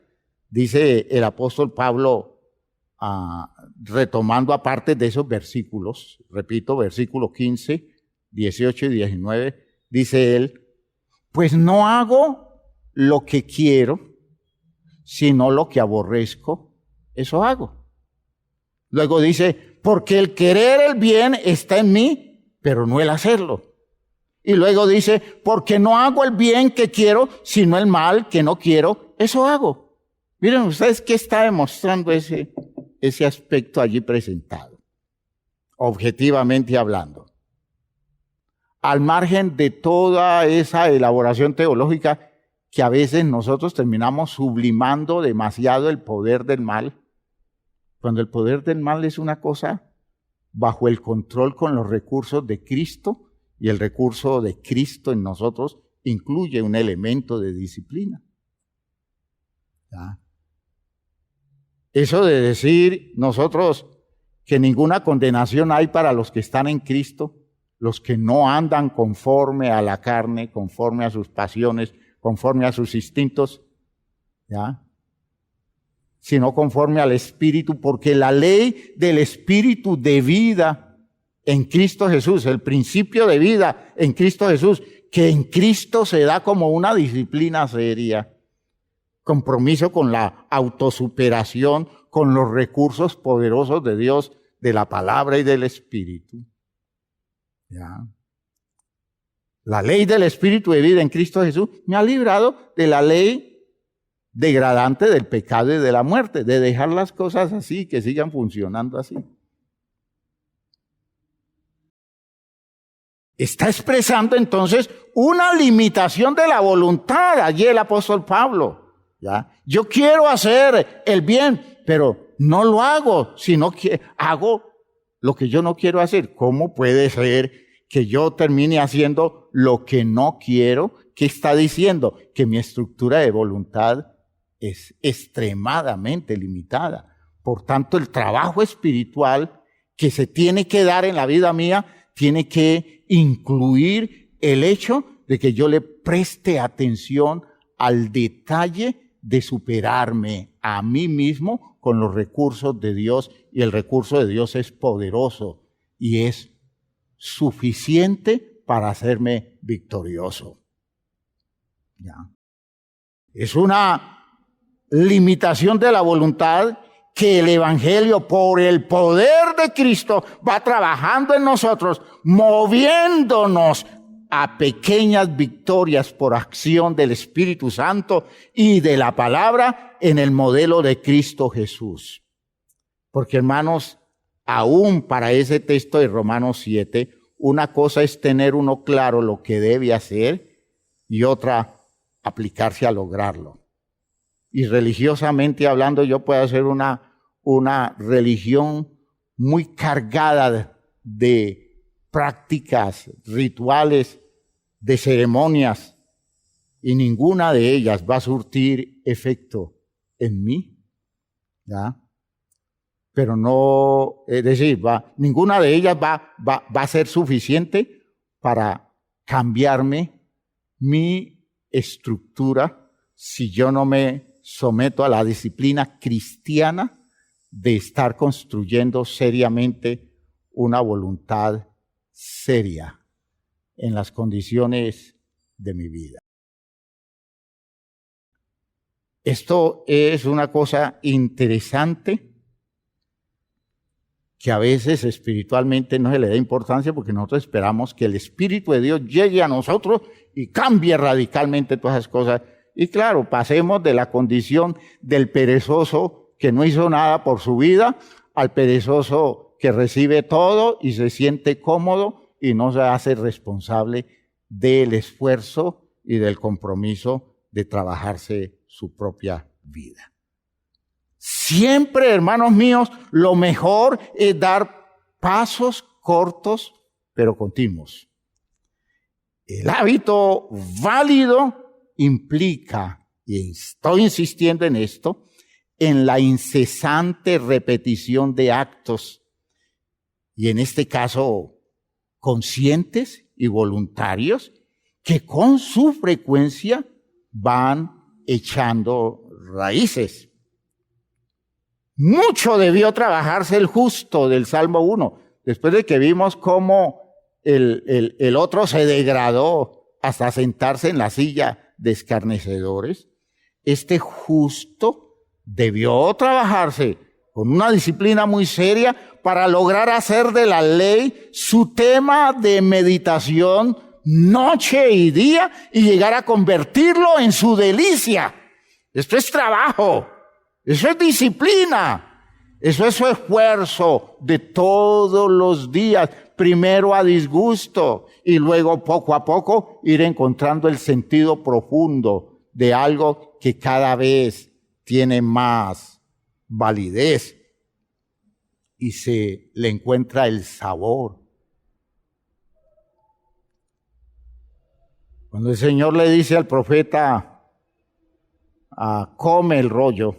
Dice el apóstol Pablo, retomando aparte de esos versículos, repito, versículo 15, 18 y 19, dice él, pues no hago lo que quiero, sino lo que aborrezco, eso hago. Luego dice, porque el querer el bien está en mí, pero no el hacerlo. Y luego dice, porque no hago el bien que quiero, sino el mal que no quiero, eso hago. Miren ustedes qué está demostrando ese aspecto allí presentado, objetivamente hablando. Al margen de toda esa elaboración teológica que a veces nosotros terminamos sublimando demasiado el poder del mal, cuando el poder del mal es una cosa bajo el control con los recursos de Cristo, y el recurso de Cristo en nosotros incluye un elemento de disciplina. ¿Ya? Eso de decir nosotros que ninguna condenación hay para los que están en Cristo, los que no andan conforme a la carne, conforme a sus pasiones, conforme a sus instintos, ¿ya? Sino conforme al Espíritu, porque la ley del Espíritu de vida en Cristo Jesús, el principio de vida en Cristo Jesús, que en Cristo se da como una disciplina seria, compromiso con la autosuperación, con los recursos poderosos de Dios, de la palabra y del Espíritu. ¿Ya? La ley del Espíritu de vida en Cristo Jesús me ha librado de la ley degradante del pecado y de la muerte, de dejar las cosas así, que sigan funcionando así. Está expresando entonces una limitación de la voluntad, allí el apóstol Pablo. ¿Ya? Yo quiero hacer el bien, pero no lo hago, sino que hago lo que yo no quiero hacer. ¿Cómo puede ser que yo termine haciendo lo que no quiero? ¿Qué está diciendo? Que mi estructura de voluntad es extremadamente limitada. Por tanto, el trabajo espiritual que se tiene que dar en la vida mía tiene que incluir el hecho de que yo le preste atención al detalle de superarme a mí mismo con los recursos de Dios, y el recurso de Dios es poderoso y es suficiente para hacerme victorioso. ¿Ya? Es una limitación de la voluntad que el Evangelio, por el poder de Cristo, va trabajando en nosotros, moviéndonos a pequeñas victorias por acción del Espíritu Santo y de la palabra en el modelo de Cristo Jesús. Porque, hermanos, aún para ese texto de Romanos 7, una cosa es tener uno claro lo que debe hacer y otra aplicarse a lograrlo. Y religiosamente hablando, yo puedo hacer una religión muy cargada de prácticas, rituales, de ceremonias, y ninguna de ellas va a surtir efecto en mí, ¿ya? Pero no, es decir, ninguna de ellas va a ser suficiente para cambiarme mi estructura si yo no me someto a la disciplina cristiana de estar construyendo seriamente una voluntad seria en las condiciones de mi vida. Esto es una cosa interesante que a veces espiritualmente no se le da importancia porque nosotros esperamos que el Espíritu de Dios llegue a nosotros y cambie radicalmente todas esas cosas. Y claro, pasemos de la condición del perezoso que no hizo nada por su vida al perezoso que recibe todo y se siente cómodo y no se hace responsable del esfuerzo y del compromiso de trabajarse su propia vida. Siempre, hermanos míos, lo mejor es dar pasos cortos pero continuos. El hábito válido implica, y estoy insistiendo en esto, en la incesante repetición de actos, y en este caso conscientes y voluntarios, que con su frecuencia van echando raíces. Mucho debió trabajarse el justo del Salmo 1, después de que vimos cómo el otro se degradó hasta sentarse en la silla de escarnecedores. Este justo debió trabajarse con una disciplina muy seria para lograr hacer de la ley su tema de meditación noche y día y llegar a convertirlo en su delicia. Esto es trabajo, eso es disciplina, eso es su esfuerzo de todos los días, primero a disgusto y luego poco a poco ir encontrando el sentido profundo de algo que cada vez tiene más validez y se le encuentra el sabor. Cuando el Señor le dice al profeta, come el rollo,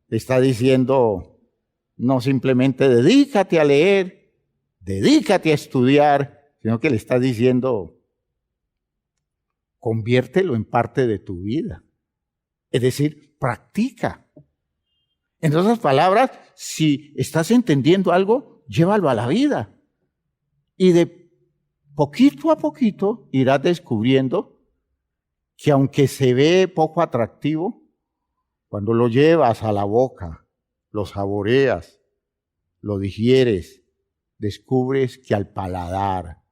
le está diciendo, no simplemente dedícate a leer, dedícate a estudiar, sino que le está diciendo, conviértelo en parte de tu vida. Es decir, practica. En otras palabras, si estás entendiendo algo, llévalo a la vida. Y de poquito a poquito irás descubriendo que aunque se ve poco atractivo, cuando lo llevas a la boca, lo saboreas, lo digieres, descubres que al paladar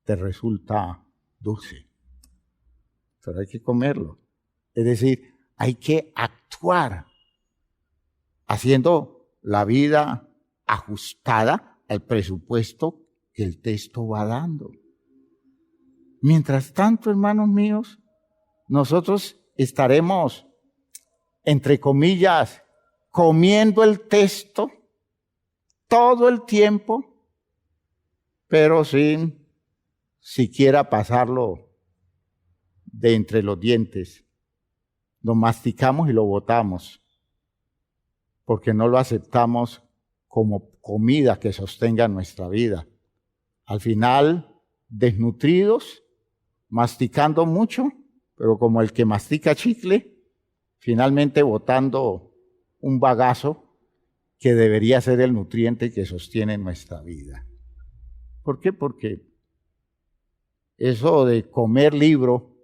te resulta dulce. Pero hay que comerlo. Es decir, hay que actuar haciendo la vida ajustada al presupuesto que el texto va dando. Mientras tanto, hermanos míos, nosotros estaremos, entre comillas, comiendo el texto todo el tiempo, pero sin siquiera pasarlo de entre los dientes. Lo masticamos y lo botamos, porque no lo aceptamos como comida que sostenga nuestra vida. Al final, desnutridos, masticando mucho, pero como el que mastica chicle, finalmente botando un bagazo que debería ser el nutriente que sostiene nuestra vida. ¿Por qué? Porque eso de comer libro,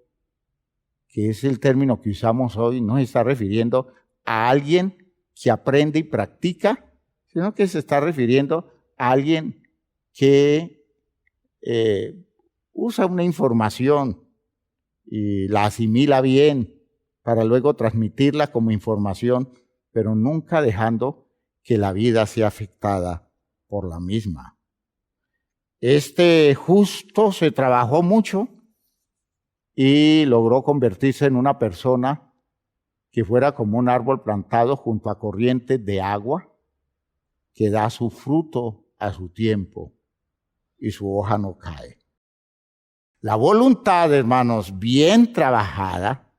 que es el término que usamos hoy, no se está refiriendo a alguien que aprende y practica, sino que se está refiriendo a alguien que usa una información y la asimila bien para luego transmitirla como información, pero nunca dejando que la vida sea afectada por la misma. Este justo se trabajó mucho y logró convertirse en una persona que fuera como un árbol plantado junto a corrientes de agua que da su fruto a su tiempo y su hoja no cae. La voluntad, hermanos, bien trabajada,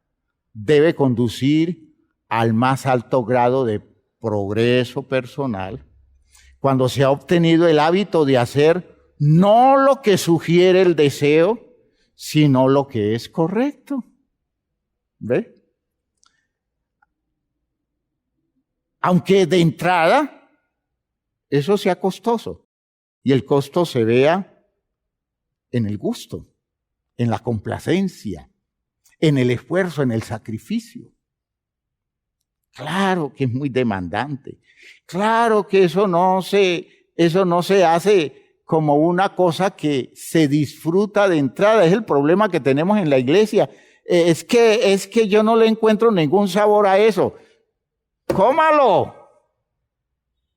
debe conducir al más alto grado de progreso personal cuando se ha obtenido el hábito de hacer no lo que sugiere el deseo, sino lo que es correcto. ¿Ve? Aunque de entrada eso sea costoso y el costo se vea en el gusto, en la complacencia, en el esfuerzo, en el sacrificio. Claro que es muy demandante. Claro que eso no se hace como una cosa que se disfruta de entrada. Es el problema que tenemos en la iglesia. Es que yo no le encuentro ningún sabor a eso. Cómalo.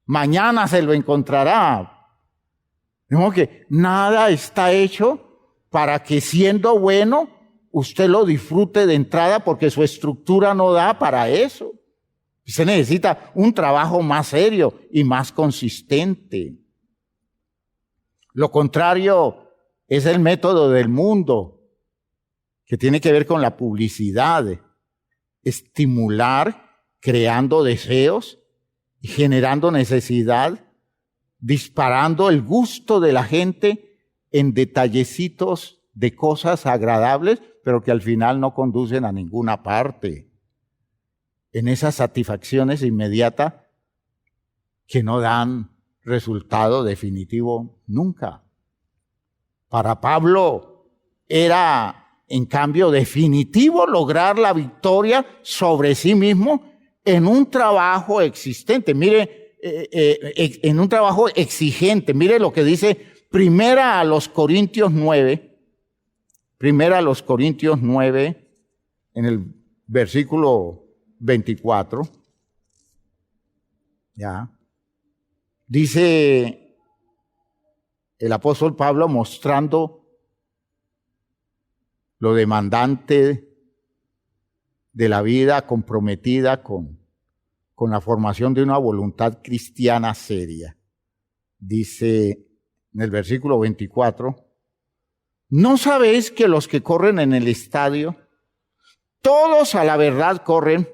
Mañana se lo encontrará. Digo que nada está hecho para que siendo bueno usted lo disfrute de entrada, porque su estructura no da para eso. Se necesita un trabajo más serio y más consistente. Lo contrario es el método del mundo, que tiene que ver con la publicidad, estimular, creando deseos, generando necesidad, disparando el gusto de la gente en detallecitos de cosas agradables, pero que al final no conducen a ninguna parte. En esas satisfacciones inmediatas que no dan resultado definitivo nunca. Para Pablo era, en cambio, definitivo lograr la victoria sobre sí mismo en un trabajo existente. Mire, en un trabajo exigente. Mire lo que dice Primera a los Corintios 9, en el versículo 24, ya, dice el apóstol Pablo mostrando lo demandante de la vida comprometida con la formación de una voluntad cristiana seria. Dice en el versículo 24, ¿no sabéis que los que corren en el estadio, todos a la verdad corren,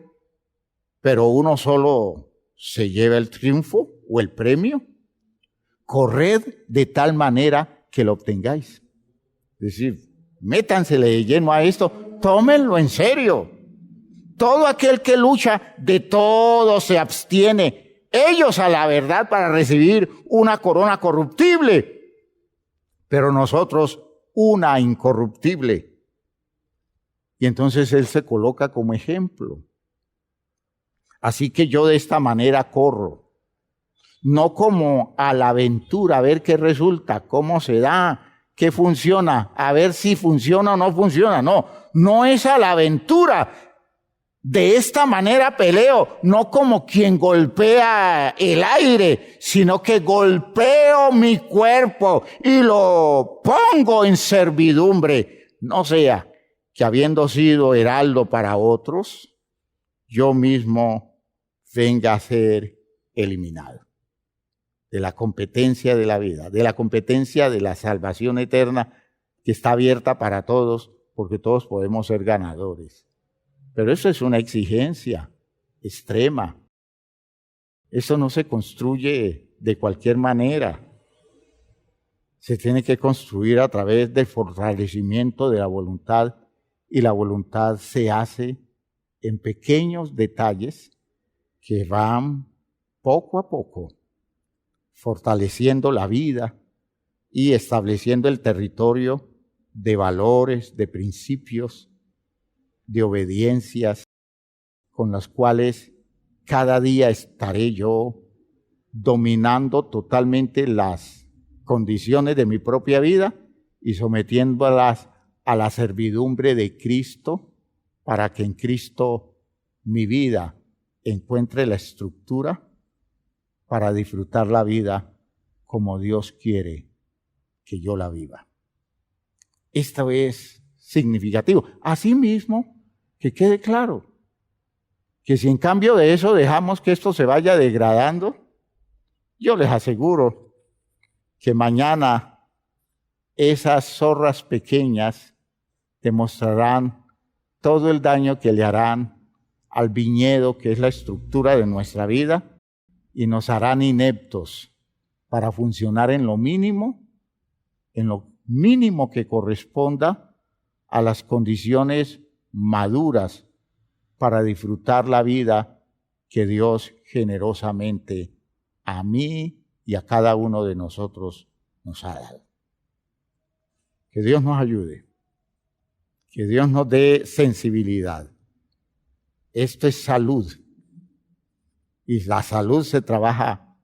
pero uno solo se lleva el triunfo o el premio? Corred de tal manera que lo obtengáis. Es decir, métansele de lleno a esto, tómenlo en serio. Todo aquel que lucha, de todo se abstiene. Ellos a la verdad para recibir una corona corruptible, pero nosotros una incorruptible. Y entonces él se coloca como ejemplo. Así que yo de esta manera corro, no como a la aventura, a ver qué resulta, cómo se da, qué funciona, a ver si funciona o no funciona. No es a la aventura. De esta manera peleo, no como quien golpea el aire, sino que golpeo mi cuerpo y lo pongo en servidumbre. No sea que habiendo sido heraldo para otros, yo mismo venga a ser eliminado de la competencia de la vida, de la competencia de la salvación eterna que está abierta para todos, porque todos podemos ser ganadores. Pero eso es una exigencia extrema. Eso no se construye de cualquier manera. Se tiene que construir a través del fortalecimiento de la voluntad, y la voluntad se hace en pequeños detalles que van poco a poco fortaleciendo la vida y estableciendo el territorio de valores, de principios, de obediencias con las cuales cada día estaré yo dominando totalmente las condiciones de mi propia vida y sometiéndolas a la servidumbre de Cristo, para que en Cristo mi vida encuentre la estructura para disfrutar la vida como Dios quiere que yo la viva. Esto es significativo. Asimismo, que quede claro que si en cambio de eso dejamos que esto se vaya degradando, yo les aseguro que mañana esas zorras pequeñas demostrarán todo el daño que le harán al viñedo, que es la estructura de nuestra vida, y nos harán ineptos para funcionar en lo mínimo que corresponda a las condiciones maduras para disfrutar la vida que Dios generosamente a mí y a cada uno de nosotros nos ha dado. Que Dios nos ayude, que Dios nos dé sensibilidad. Esto es salud, Y la salud se trabaja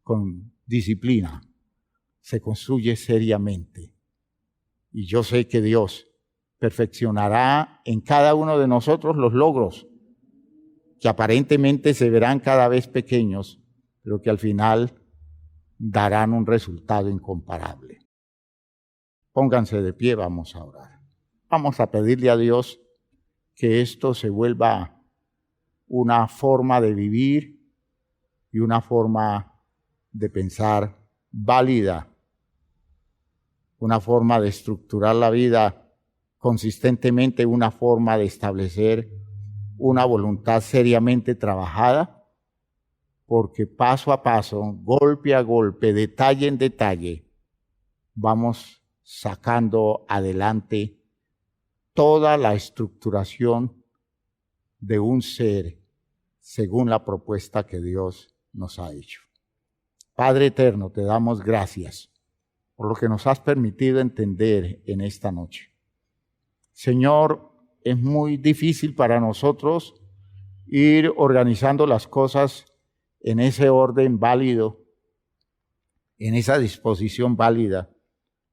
con disciplina, se construye seriamente. Y yo sé que Dios perfeccionará en cada uno de nosotros los logros que aparentemente se verán cada vez pequeños, pero que al final darán un resultado incomparable. Pónganse de pie, vamos a orar. Vamos a pedirle a Dios que esto se vuelva una forma de vivir y una forma de pensar válida, una forma de estructurar la vida consistentemente, una forma de establecer una voluntad seriamente trabajada, porque paso a paso, golpe a golpe, detalle en detalle, vamos sacando adelante toda la estructuración de un ser según la propuesta que Dios nos ha hecho. Padre eterno, te damos gracias por lo que nos has permitido entender en esta noche. Señor, es muy difícil para nosotros ir organizando las cosas en ese orden válido, en esa disposición válida.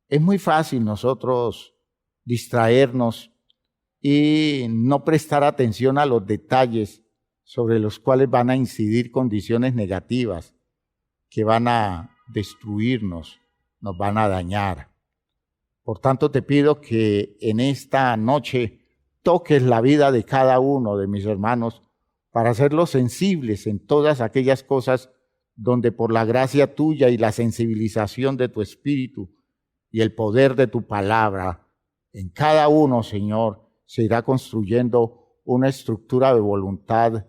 Es muy fácil nosotros distraernos y no prestar atención a los detalles sobre los cuales van a incidir condiciones negativas que van a destruirnos, nos van a dañar. Por tanto, te pido que en esta noche toques la vida de cada uno de mis hermanos para hacerlos sensibles en todas aquellas cosas donde por la gracia tuya y la sensibilización de tu Espíritu y el poder de tu palabra, en cada uno, Señor, se irá construyendo una estructura de voluntad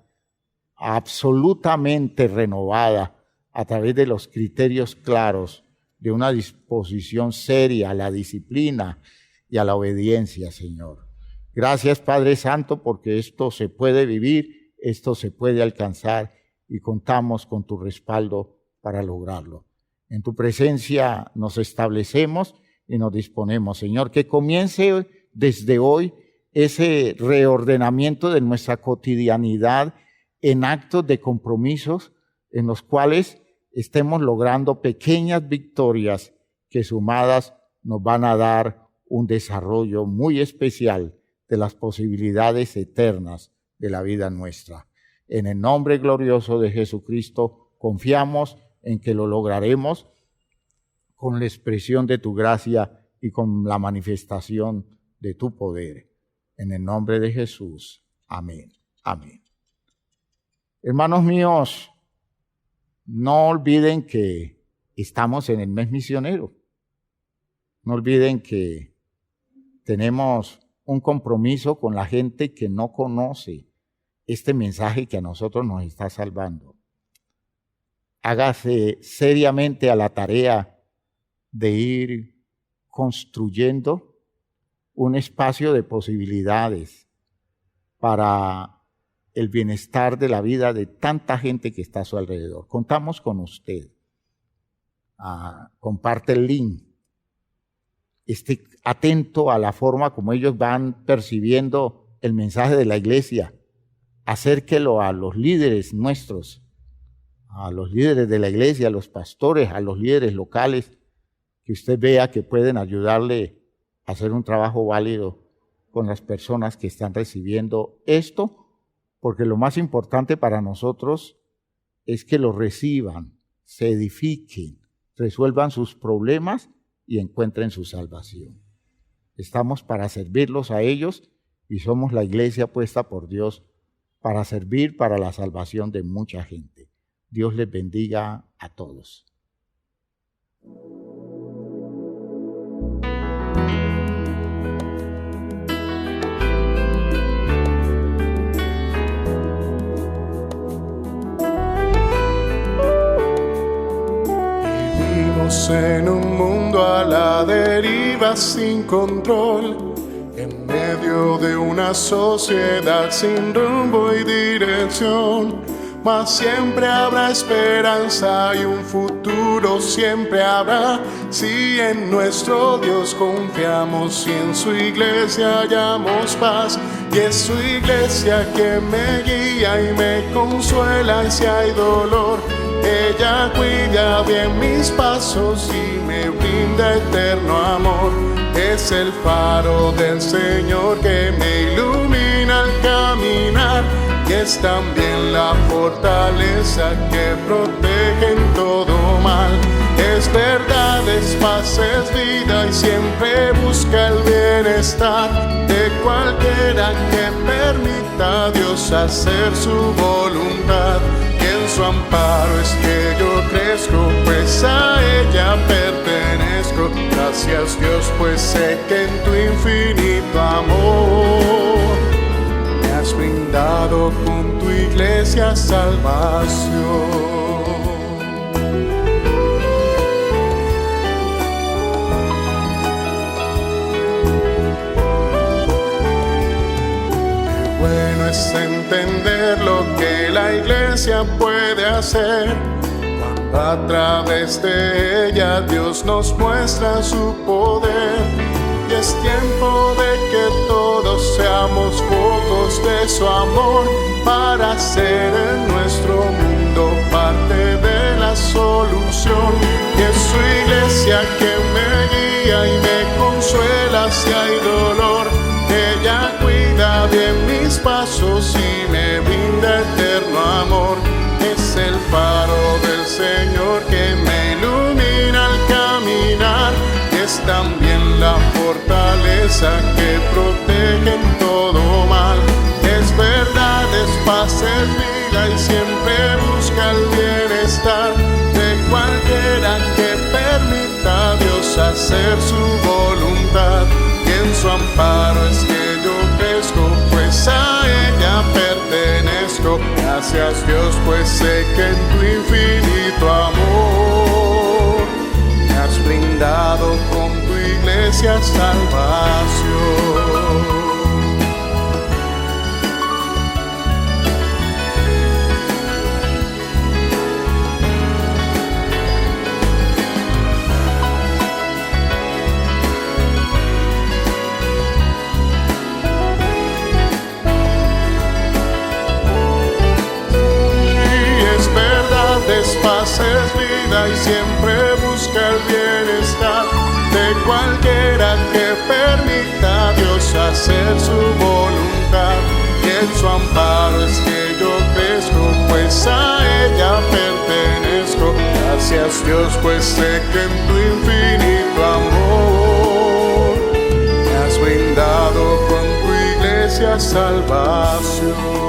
absolutamente renovada a través de los criterios claros de una disposición seria a la disciplina y a la obediencia, Señor. Gracias, Padre Santo, porque esto se puede vivir, esto se puede alcanzar y contamos con tu respaldo para lograrlo. En tu presencia nos establecemos y nos disponemos, Señor, que comience desde hoy ese reordenamiento de nuestra cotidianidad en actos de compromisos en los cuales estemos logrando pequeñas victorias que sumadas nos van a dar un desarrollo muy especial de las posibilidades eternas de la vida nuestra. En el nombre glorioso de Jesucristo confiamos en que lo lograremos con la expresión de tu gracia y con la manifestación de tu poder. En el nombre de Jesús. Amén. Amén. Hermanos míos, no olviden que estamos en el mes misionero. No olviden que tenemos un compromiso con la gente que no conoce este mensaje que a nosotros nos está salvando. Hágase seriamente a la tarea de ir construyendo un espacio de posibilidades para el bienestar de la vida de tanta gente que está a su alrededor. Contamos con usted. Comparte el link. Esté atento a la forma como ellos van percibiendo el mensaje de la iglesia. Acérquelo a los líderes nuestros, a los líderes de la iglesia, a los pastores, a los líderes locales, que usted vea que pueden ayudarle a hacer un trabajo válido con las personas que están recibiendo esto, porque lo más importante para nosotros es que lo reciban, se edifiquen, resuelvan sus problemas y encuentren su salvación. Estamos para servirlos a ellos y somos la iglesia puesta por Dios para servir para la salvación de mucha gente. Dios les bendiga a todos. En un mundo a la deriva sin control, en medio de una sociedad sin rumbo y dirección, mas siempre habrá esperanza y un futuro siempre habrá, si en nuestro Dios confiamos y en su iglesia hallamos paz. y es su iglesia quien me guía y me consuela si hay dolor. Ella cuida bien mis pasos y me brinda eterno amor. Es el faro del Señor que me ilumina al caminar, y es también la fortaleza que protege en todo mal. Es verdad, es paz, es vida y siempre busca el bienestar de cualquiera que permita a Dios hacer su voluntad. Y en su amparo es que yo crezco, pues a ella pertenezco. Gracias Dios, pues sé que en tu infinito amor me has brindado con tu iglesia salvación. Bueno es entender lo que la iglesia puede hacer, cuando a través de ella Dios nos muestra su poder. Y es tiempo de que todos seamos focos de su amor, para ser en nuestro mundo parte de la solución. Y es su iglesia que me guía y me consuela si hay dolor. Ella cuida bien mis pasos y me brinda eterno amor. Es el faro del Señor que me ilumina al caminar, y es también la fortaleza que protege en todo mal. Es verdad, es paz, es vida y siempre busca el bienestar de cualquiera que permita a Dios hacer su voluntad. Y en su amparo es que yo crezco, pues a ella pertenezco. Gracias Dios, pues sé que en tu infinito amor me has brindado con tu iglesia salvación. Es paz, es vida y siempre busca el bienestar de cualquiera que permita a Dios hacer su voluntad. Y en su amparo es que yo crezco, pues a ella pertenezco. Gracias Dios, pues sé que en tu infinito amor me has brindado con tu iglesia salvación.